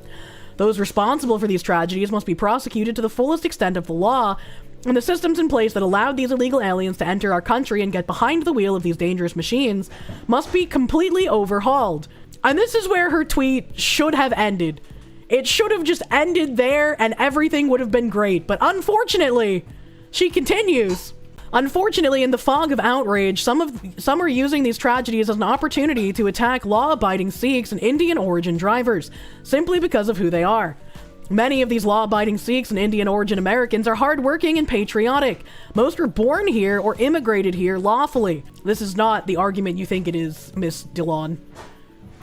Those responsible for these tragedies must be prosecuted to the fullest extent of the law, and the systems in place that allowed these illegal aliens to enter our country and get behind the wheel of these dangerous machines must be completely overhauled. And this is where her tweet should have ended. It should have just ended there and everything would have been great. But unfortunately, she continues. Unfortunately, in the fog of outrage, some are using these tragedies as an opportunity to attack law-abiding Sikhs and Indian origin drivers, simply because of who they are. Many of these law-abiding Sikhs and Indian origin Americans are hardworking and patriotic. Most were born here or immigrated here lawfully. This is not the argument you think it is, Miss Dhillon.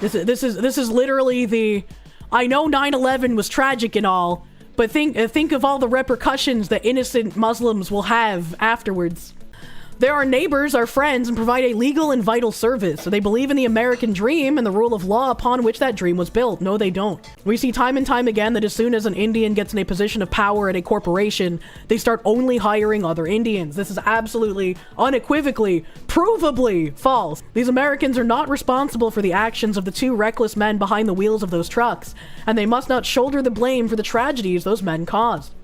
This is literally the, I know 9/11 was tragic and all, But think of all the repercussions that innocent Muslims will have afterwards. They're our neighbors, our friends, and provide a legal and vital service. So they believe in the American dream and the rule of law upon which that dream was built. No, they don't. We see time and time again that as soon as an Indian gets in a position of power at a corporation, they start only hiring other Indians. This is absolutely, unequivocally, provably false. These Americans are not responsible for the actions of the two reckless men behind the wheels of those trucks, and they must not shoulder the blame for the tragedies those men caused.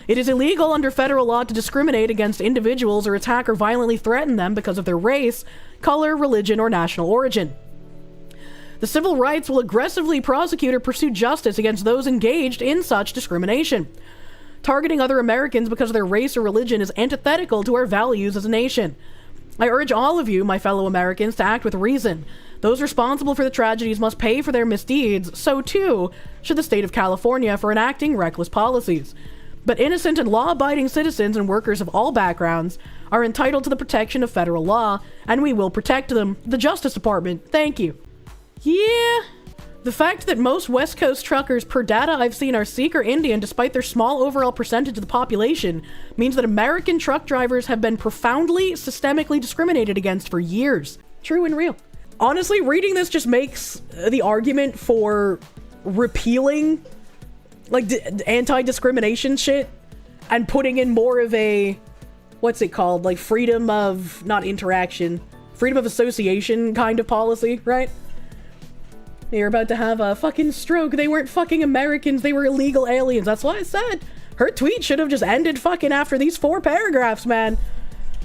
It is illegal under federal law to discriminate against individuals or attack or violently threaten them because of their race, color, religion, or national origin. The civil rights will aggressively prosecute or pursue justice against those engaged in such discrimination. Targeting other Americans because of their race or religion is antithetical to our values as a nation. I urge all of you, my fellow Americans, to act with reason. Those responsible for the tragedies must pay for their misdeeds. So too should the state of California for enacting reckless policies. But innocent and law-abiding citizens and workers of all backgrounds are entitled to the protection of federal law, and we will protect them. The Justice Department, thank you. Yeah. The fact that most West Coast truckers per data I've seen are Sikh or Indian despite their small overall percentage of the population means that American truck drivers have been profoundly, systemically discriminated against for years. True and real. Honestly, reading this just makes the argument for repealing like anti-discrimination shit and putting in more of a, what's it called, like freedom of, not interaction, freedom of association kind of policy, right? You're about to have a fucking stroke. They weren't fucking Americans, they were illegal aliens. That's what I said. Her tweet should have just ended fucking after these 4 paragraphs, man.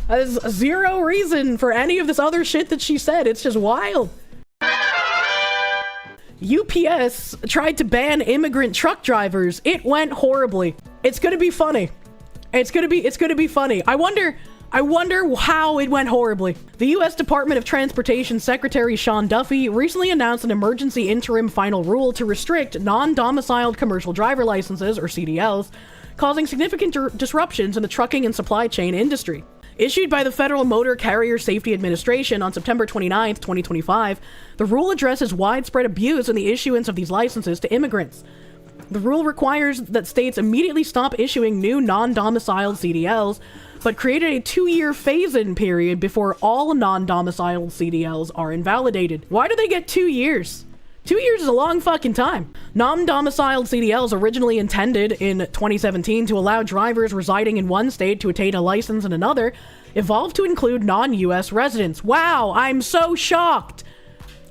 There's zero reason for any of this other shit that she said. It's just wild. UPS tried to ban immigrant truck drivers. It went horribly. It's gonna be funny. It's gonna be funny. I wonder how it went horribly. The U.S. Department of Transportation Secretary Sean Duffy recently announced an emergency interim final rule to restrict non-domiciled commercial driver licenses, or CDLs, causing significant disruptions in the trucking and supply chain industry. Issued by the Federal Motor Carrier Safety Administration on September 29, 2025, the rule addresses widespread abuse in the issuance of these licenses to immigrants. The rule requires that states immediately stop issuing new non-domiciled CDLs, but created a 2-year phase-in period before all non-domiciled CDLs are invalidated. Why do they get 2 years? 2 years is a long fucking time. Non-domiciled CDLs, originally intended in 2017 to allow drivers residing in one state to attain a license in another, evolved to include non-US residents. Wow, I'm so shocked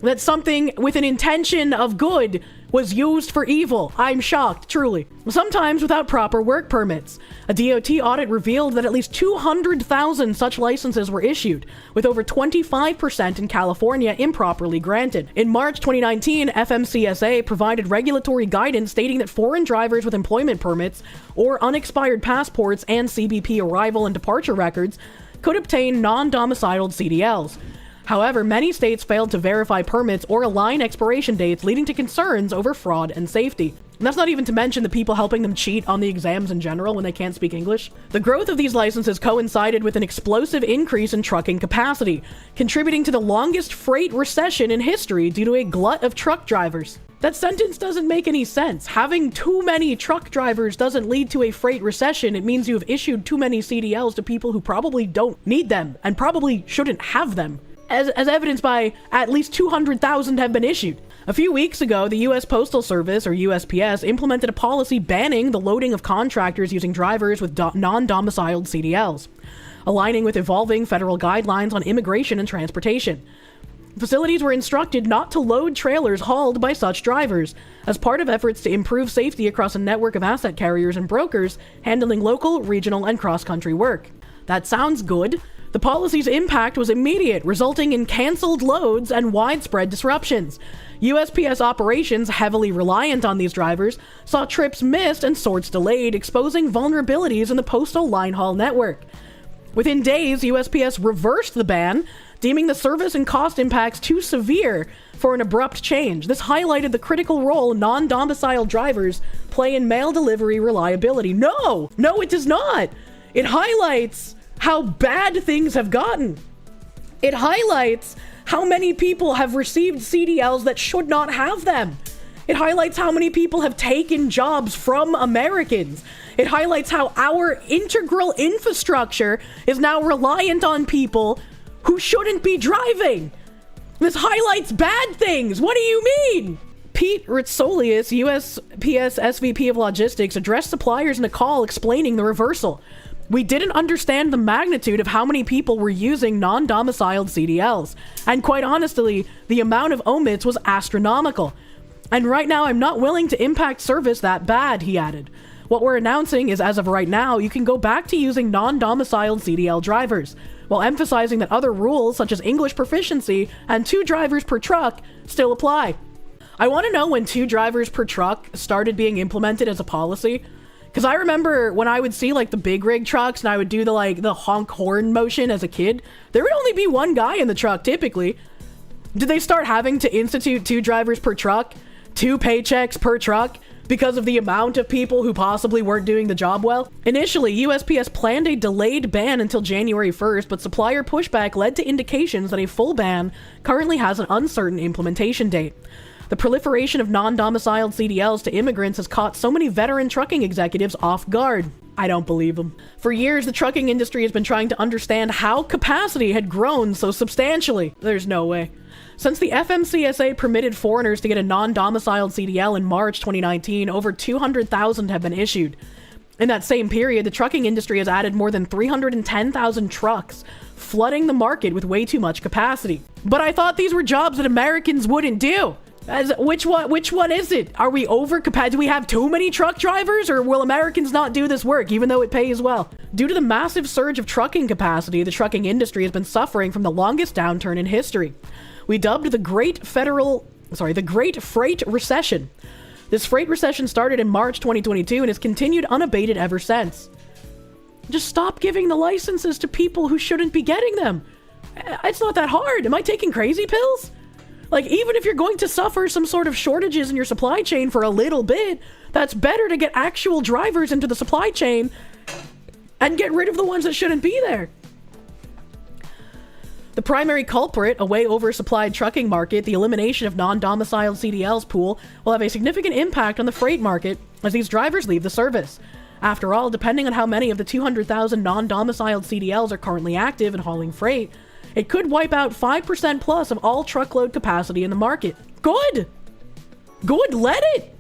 that something with an intention of good was used for evil. I'm shocked, truly. Sometimes without proper work permits. A DOT audit revealed that at least 200,000 such licenses were issued, with over 25% in California improperly granted. In March 2019, FMCSA provided regulatory guidance stating that foreign drivers with employment permits or unexpired passports and CBP arrival and departure records could obtain non-domiciled CDLs. However, many states failed to verify permits or align expiration dates, leading to concerns over fraud and safety. And that's not even to mention the people helping them cheat on the exams in general when they can't speak English. The growth of these licenses coincided with an explosive increase in trucking capacity, contributing to the longest freight recession in history due to a glut of truck drivers. That sentence doesn't make any sense. Having too many truck drivers doesn't lead to a freight recession. It means you've issued too many CDLs to people who probably don't need them and probably shouldn't have them. As evidenced by at least 200,000 have been issued. A few weeks ago, the U.S. Postal Service, or USPS, implemented a policy banning the loading of contractors using drivers with non-domiciled CDLs, aligning with evolving federal guidelines on immigration and transportation. Facilities were instructed not to load trailers hauled by such drivers, as part of efforts to improve safety across a network of asset carriers and brokers handling local, regional, and cross-country work. That sounds good. The policy's impact was immediate, resulting in canceled loads and widespread disruptions. USPS operations, heavily reliant on these drivers, saw trips missed and sorts delayed, exposing vulnerabilities in the postal line haul network. Within days, USPS reversed the ban, deeming the service and cost impacts too severe for an abrupt change. This highlighted the critical role non-domiciled drivers play in mail delivery reliability. No, it does not. It highlights how bad things have gotten. It highlights how many people have received CDLs that should not have them. It highlights how many people have taken jobs from Americans. It highlights how our integral infrastructure is now reliant on people who shouldn't be driving. This highlights bad things. What do you mean? Pete Ritsolius, USPS SVP of Logistics, addressed suppliers in a call explaining the reversal. We didn't understand the magnitude of how many people were using non-domiciled CDLs. And quite honestly, the amount of omits was astronomical. And right now, I'm not willing to impact service that bad, he added. What we're announcing is, as of right now, you can go back to using non-domiciled CDL drivers, while emphasizing that other rules, such as English proficiency and 2 drivers per truck, still apply. I want to know when 2 drivers per truck started being implemented as a policy. Because I remember when I would see like the big rig trucks and I would do the honk horn motion as a kid, there would only be 1 guy in the truck typically. Did they start having to institute 2 drivers per truck, 2 paychecks per truck, because of the amount of people who possibly weren't doing the job well? Initially, USPS planned a delayed ban until January 1st, but supplier pushback led to indications that a full ban currently has an uncertain implementation date. The proliferation of non-domiciled CDLs to immigrants has caught so many veteran trucking executives off guard. I don't believe them. For years, the trucking industry has been trying to understand how capacity had grown so substantially. There's no way. Since the FMCSA permitted foreigners to get a non-domiciled CDL in March 2019, over 200,000 have been issued. In that same period, the trucking industry has added more than 310,000 trucks, flooding the market with way too much capacity. But I thought these were jobs that Americans wouldn't do. Which one is it? Are we over capacity? Do we have too many truck drivers, or will Americans not do this work even though it pays well? Due to the massive surge of trucking capacity, the trucking industry has been suffering from the longest downturn in history. We dubbed the Great Freight Recession. This freight recession started in March 2022 and has continued unabated ever since. Just stop giving the licenses to people who shouldn't be getting them. It's not that hard. Am I taking crazy pills? Like, even if you're going to suffer some sort of shortages in your supply chain for a little bit, that's better to get actual drivers into the supply chain and get rid of the ones that shouldn't be there. The primary culprit, a way oversupplied trucking market, the elimination of non-domiciled CDLs pool, will have a significant impact on the freight market as these drivers leave the service. After all, depending on how many of the 200,000 non-domiciled CDLs are currently active in hauling freight, it could wipe out 5% plus of all truckload capacity in the market. Good! Good, let it!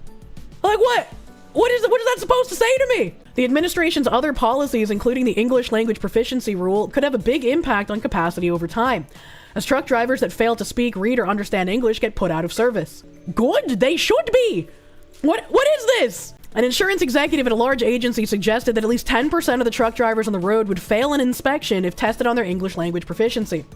Like what? What is that supposed to say to me? The administration's other policies, including the English language proficiency rule, could have a big impact on capacity over time, as truck drivers that fail to speak, read, or understand English get put out of service. Good, they should be! What is this? An insurance executive at a large agency suggested that at least 10% of the truck drivers on the road would fail an inspection if tested on their English language proficiency.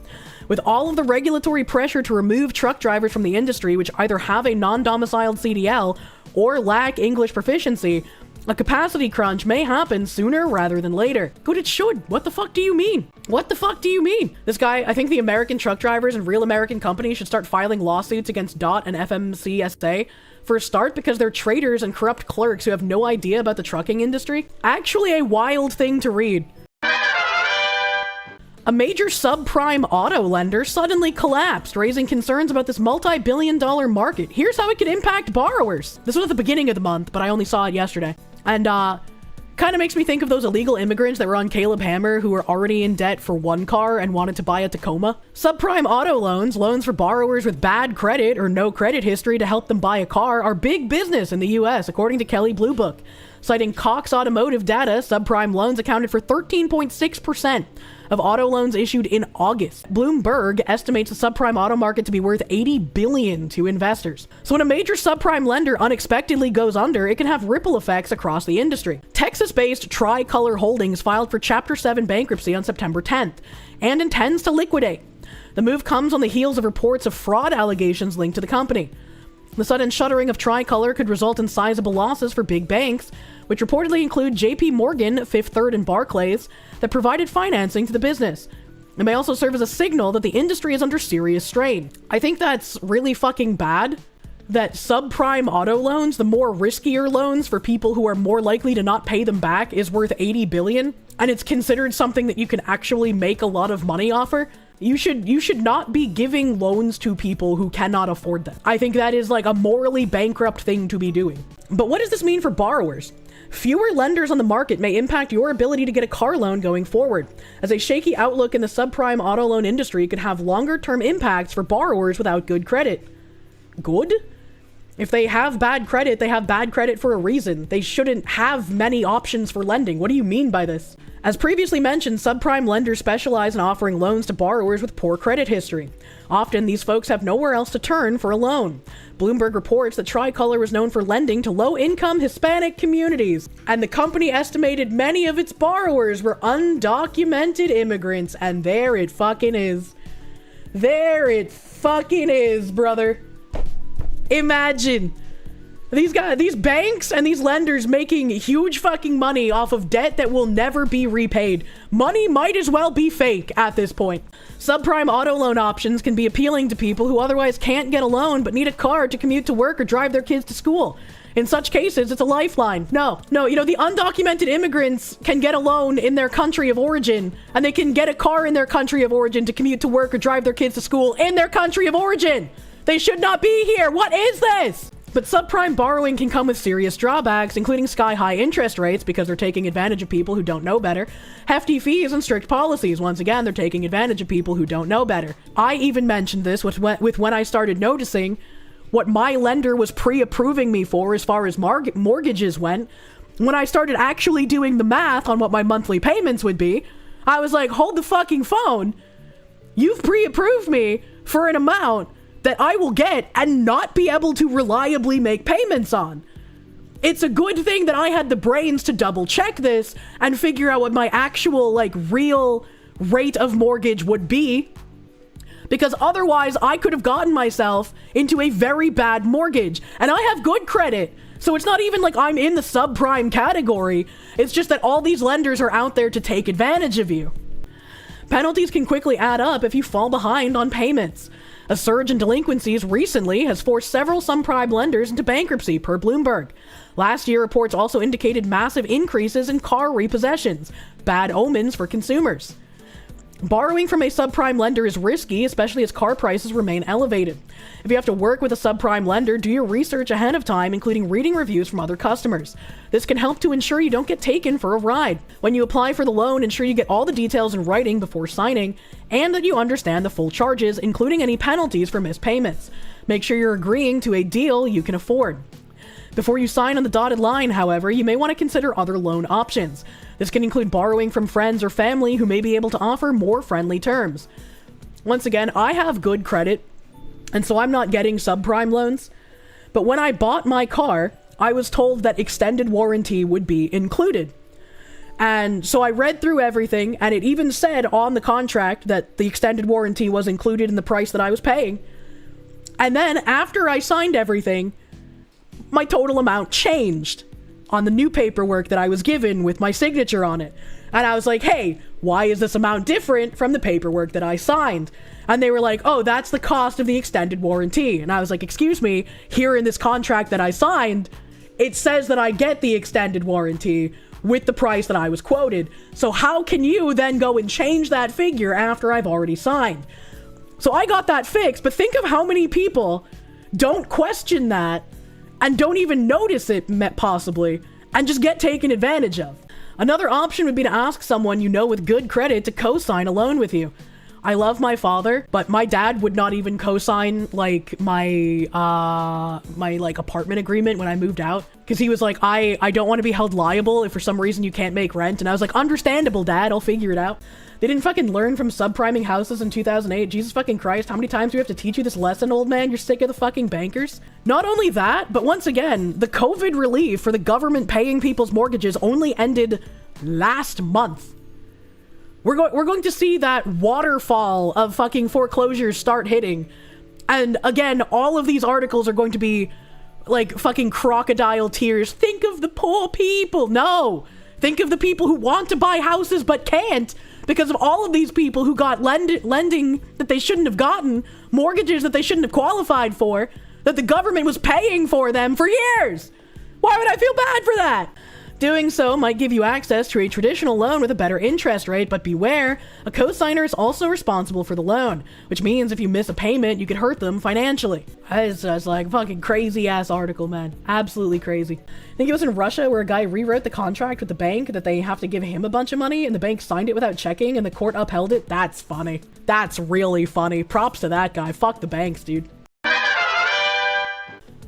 With all of the regulatory pressure to remove truck drivers from the industry, which either have a non-domiciled CDL or lack English proficiency, a capacity crunch may happen sooner rather than later. Good, it should. What the fuck do you mean? What the fuck do you mean? This guy, I think the American truck drivers and real American companies should start filing lawsuits against DOT and FMCSA for a start because they're traitors and corrupt clerks who have no idea about the trucking industry. Actually a wild thing to read. A major subprime auto lender suddenly collapsed, raising concerns about this multi-billion-dollar market. Here's how it could impact borrowers. This was at the beginning of the month, but I only saw it yesterday. And, kind of makes me think of those illegal immigrants that were on Caleb Hammer who were already in debt for one car and wanted to buy a Tacoma. Subprime auto loans, loans for borrowers with bad credit or no credit history to help them buy a car, are big business in the US, according to Kelley Blue Book. Citing Cox Automotive data, subprime loans accounted for 13.6% of auto loans issued in August. Bloomberg estimates the subprime auto market to be worth $80 billion to investors. So when a major subprime lender unexpectedly goes under, it can have ripple effects across the industry. Texas-based Tricolor Holdings filed for Chapter 7 bankruptcy on September 10th and intends to liquidate. The move comes on the heels of reports of fraud allegations linked to the company. The sudden shuttering of Tricolor could result in sizable losses for big banks, which reportedly include JP Morgan, Fifth Third, and Barclays, that provided financing to the business. It may also serve as a signal that the industry is under serious strain. I think that's really fucking bad, that subprime auto loans, the more riskier loans for people who are more likely to not pay them back, is worth $80 billion, and it's considered something that you can actually make a lot of money off of. You should not be giving loans to people who cannot afford them. I think that is like a morally bankrupt thing to be doing. But what does this mean for borrowers? Fewer lenders on the market may impact your ability to get a car loan going forward, as a shaky outlook in the subprime auto loan industry could have longer-term impacts for borrowers without good credit. Good? If they have bad credit, they have bad credit for a reason. They shouldn't have many options for lending. What do you mean by this? As previously mentioned, subprime lenders specialize in offering loans to borrowers with poor credit history. Often, these folks have nowhere else to turn for a loan. Bloomberg reports that Tricolor was known for lending to low-income Hispanic communities, and the company estimated many of its borrowers were undocumented immigrants, and there it fucking is. There it fucking is, brother. Imagine. These banks and these lenders making huge fucking money off of debt that will never be repaid. Money might as well be fake at this point. Subprime auto loan options can be appealing to people who otherwise can't get a loan but need a car to commute to work or drive their kids to school. In such cases, it's a lifeline. No, the undocumented immigrants can get a loan in their country of origin, and they can get a car in their country of origin to commute to work or drive their kids to school in their country of origin. They should not be here. What is this? But subprime borrowing can come with serious drawbacks, including sky-high interest rates because they're taking advantage of people who don't know better, hefty fees, and strict policies. Once again, they're taking advantage of people who don't know better. I even mentioned this with when I started noticing what my lender was pre-approving me for as far as mortgages went. When I started actually doing the math on what my monthly payments would be, I was like, hold the fucking phone. You've pre-approved me for an amount that I will get and not be able to reliably make payments on. It's a good thing that I had the brains to double check this and figure out what my actual, real rate of mortgage would be. Because otherwise, I could have gotten myself into a very bad mortgage. And I have good credit. So it's not even like I'm in the subprime category. It's just that all these lenders are out there to take advantage of you. Penalties can quickly add up if you fall behind on payments. A surge in delinquencies recently has forced several subprime lenders into bankruptcy, per Bloomberg. Last year, reports also indicated massive increases in car repossessions, bad omens for consumers. Borrowing from a subprime lender is risky, especially as car prices remain elevated. If you have to work with a subprime lender, do your research ahead of time, including reading reviews from other customers. This can help to ensure you don't get taken for a ride. When you apply for the loan, ensure you get all the details in writing before signing, and that you understand the full charges, including any penalties for missed payments. Make sure you're agreeing to a deal you can afford. Before you sign on the dotted line, however, you may want to consider other loan options. This can include borrowing from friends or family who may be able to offer more friendly terms. Once again, I have good credit, and so I'm not getting subprime loans. But when I bought my car, I was told that extended warranty would be included. And so I read through everything, and it even said on the contract that the extended warranty was included in the price that I was paying. And then after I signed everything, my total amount changed on the new paperwork that I was given with my signature on it. And I was like, hey, why is this amount different from the paperwork that I signed? And they were like, oh, that's the cost of the extended warranty. And I was like, excuse me, here in this contract that I signed, it says that I get the extended warranty with the price that I was quoted. So how can you then go and change that figure after I've already signed? So I got that fixed, but think of how many people don't question that and don't even notice it, possibly, and just get taken advantage of. Another option would be to ask someone you know with good credit to co-sign a loan with you. I love my father, but my dad would not even co-sign my apartment agreement when I moved out, because he was like, I don't want to be held liable if for some reason you can't make rent. And I was like, understandable, Dad, I'll figure it out. They didn't fucking learn from subpriming houses in 2008. Jesus fucking Christ, how many times do we have to teach you this lesson, old man? You're sick of the fucking bankers? Not only that, but once again, the COVID relief for the government paying people's mortgages only ended last month. We're going to see that waterfall of fucking foreclosures start hitting. And again, all of these articles are going to be like fucking crocodile tears. Think of the poor people. No. Think of the people who want to buy houses but can't because of all of these people who got lending that they shouldn't have gotten, mortgages that they shouldn't have qualified for, that the government was paying for them for years. Why would I feel bad for that? Doing so might give you access to a traditional loan with a better interest rate, but beware, a cosigner is also responsible for the loan, which means if you miss a payment, you could hurt them financially. It's just like a fucking crazy ass article, man. Absolutely crazy. I think it was in Russia where a guy rewrote the contract with the bank that they have to give him a bunch of money, and the bank signed it without checking, and the court upheld it. That's funny. That's really funny. Props to that guy. Fuck the banks, dude.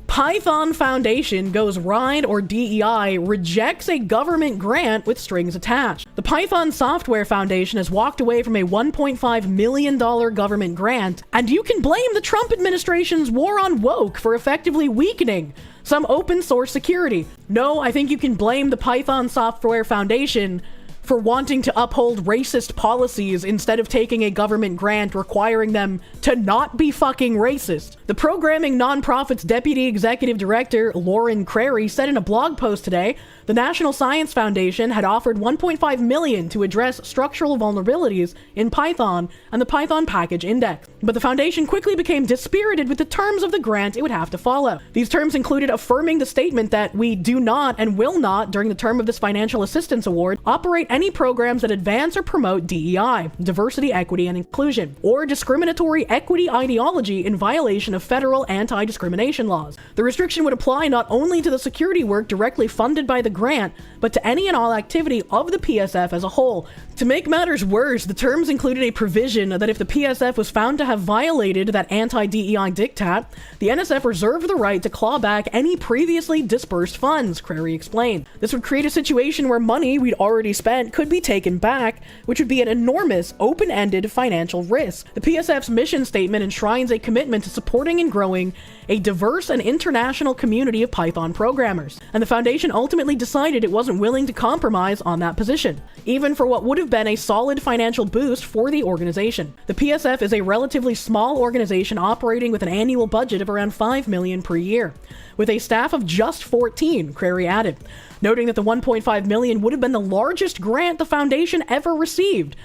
Python Foundation goes ride or DEI rejects a government grant with strings attached. The Python Software Foundation has walked away from a $1.5 million government grant, and you can blame the Trump administration's war on woke for effectively weakening some open source security. No, I think you can blame the Python Software Foundation for wanting to uphold racist policies instead of taking a government grant requiring them to not be fucking racist. The programming nonprofit's deputy executive director, Lauren Crary, said in a blog post today, the National Science Foundation had offered $1.5 million to address structural vulnerabilities in Python and the Python package index. But the foundation quickly became dispirited with the terms of the grant it would have to follow. These terms included affirming the statement that we do not and will not, during the term of this financial assistance award, operate any programs that advance or promote DEI, diversity, equity, and inclusion, or discriminatory equity ideology in violation of federal anti-discrimination laws. The restriction would apply not only to the security work directly funded by the grant, but to any and all activity of the PSF as a whole. To make matters worse, the terms included a provision that if the PSF was found to have violated that anti-DEI diktat, the NSF reserved the right to claw back any previously disbursed funds, Crary explained. This would create a situation where money we'd already spent could be taken back, which would be an enormous, open-ended financial risk. The PSF's mission statement enshrines a commitment to supporting and growing a diverse and international community of Python programmers, and the foundation ultimately decided it wasn't willing to compromise on that position, even for what would have been a solid financial boost for the organization. The PSF is a relatively small organization operating with an annual budget of around $5 million per year, with a staff of just 14, Crary added, noting that the $1.5 million would have been the largest grant the foundation ever received,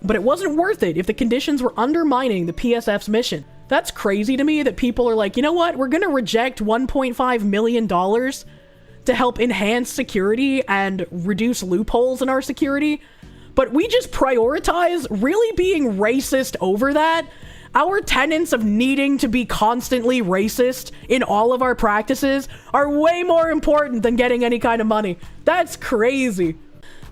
but it wasn't worth it if the conditions were undermining the PSF's mission. That's crazy to me that people are like, you know what, we're gonna reject $1.5 million to help enhance security and reduce loopholes in our security, but we just prioritize really being racist over that. Our tenets of needing to be constantly racist in all of our practices are way more important than getting any kind of money. That's crazy.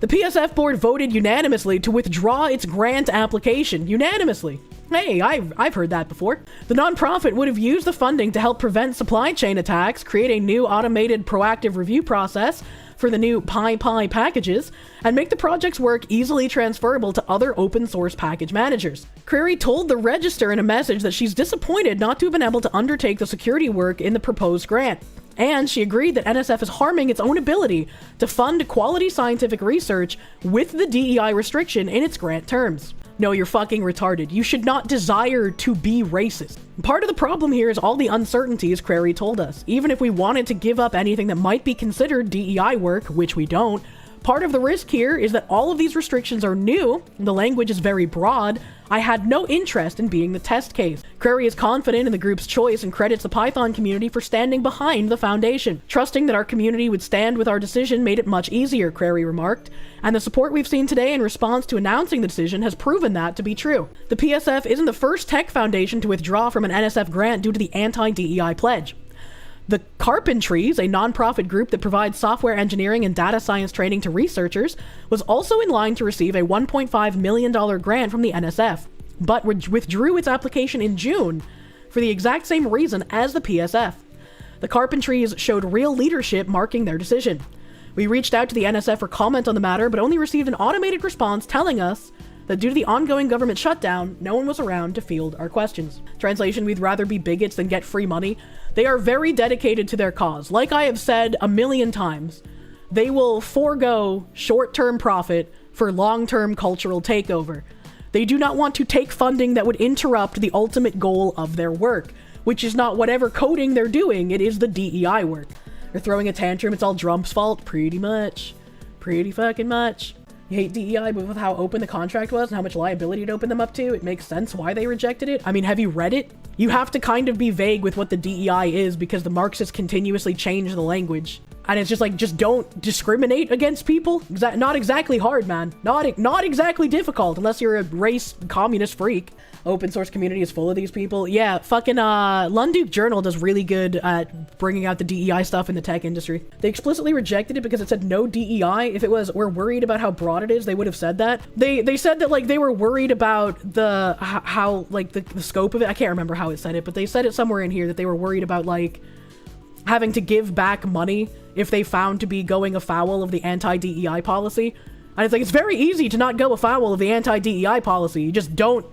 The PSF board voted unanimously to withdraw its grant application. Unanimously. Hey, I've heard that before. The nonprofit would have used the funding to help prevent supply chain attacks, create a new automated proactive review process for the new PyPy packages, and make the project's work easily transferable to other open source package managers. Crary told the Register in a message that she's disappointed not to have been able to undertake the security work in the proposed grant. And she agreed that NSF is harming its own ability to fund quality scientific research with the DEI restriction in its grant terms. No, you're fucking retarded. You should not desire to be racist. Part of the problem here is all the uncertainties Crary told us. Even if we wanted to give up anything that might be considered DEI work, which we don't, part of the risk here is that all of these restrictions are new, the language is very broad. I had no interest in being the test case. Crary is confident in the group's choice and credits the Python community for standing behind the foundation. Trusting that our community would stand with our decision made it much easier, Crary remarked, and the support we've seen today in response to announcing the decision has proven that to be true. The PSF isn't the first tech foundation to withdraw from an NSF grant due to the anti-DEI pledge. The Carpentries, a nonprofit group that provides software engineering and data science training to researchers, was also in line to receive a $1.5 million grant from the NSF, but withdrew its application in June for the exact same reason as the PSF. The Carpentries showed real leadership marking their decision. We reached out to the NSF for comment on the matter, but only received an automated response telling us that due to the ongoing government shutdown, no one was around to field our questions. Translation, we'd rather be bigots than get free money. They are very dedicated to their cause. Like I have said a million times, they will forego short-term profit for long-term cultural takeover. They do not want to take funding that would interrupt the ultimate goal of their work, which is not whatever coding they're doing, it is the DEI work. They're throwing a tantrum, it's all Trump's fault, pretty much. Pretty fucking much. You hate DEI, but with how open the contract was and how much liability it opened them up to, it makes sense why they rejected it. I mean, have you read it? You have to kind of be vague with what the DEI is because the Marxists continuously change the language. And it's just like, just don't discriminate against people. Not exactly hard, man. Not exactly difficult unless you're a race communist freak. Open source community is full of these people. Yeah, fucking Lunduke Journal does really good at bringing out the DEI stuff in the tech industry. They explicitly rejected it because it said no DEI. If it was, we're worried about how broad it is, they would have said that. They said that like they were worried about the how like the scope of it. I can't remember how it said it, but they said it somewhere in here that they were worried about like having to give back money if they found to be going afoul of the anti-DEI policy. And it's like, it's very easy to not go afoul of the anti-DEI policy. You just don't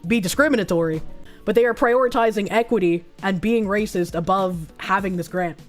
be discriminatory. But they are prioritizing equity and being racist above having this grant.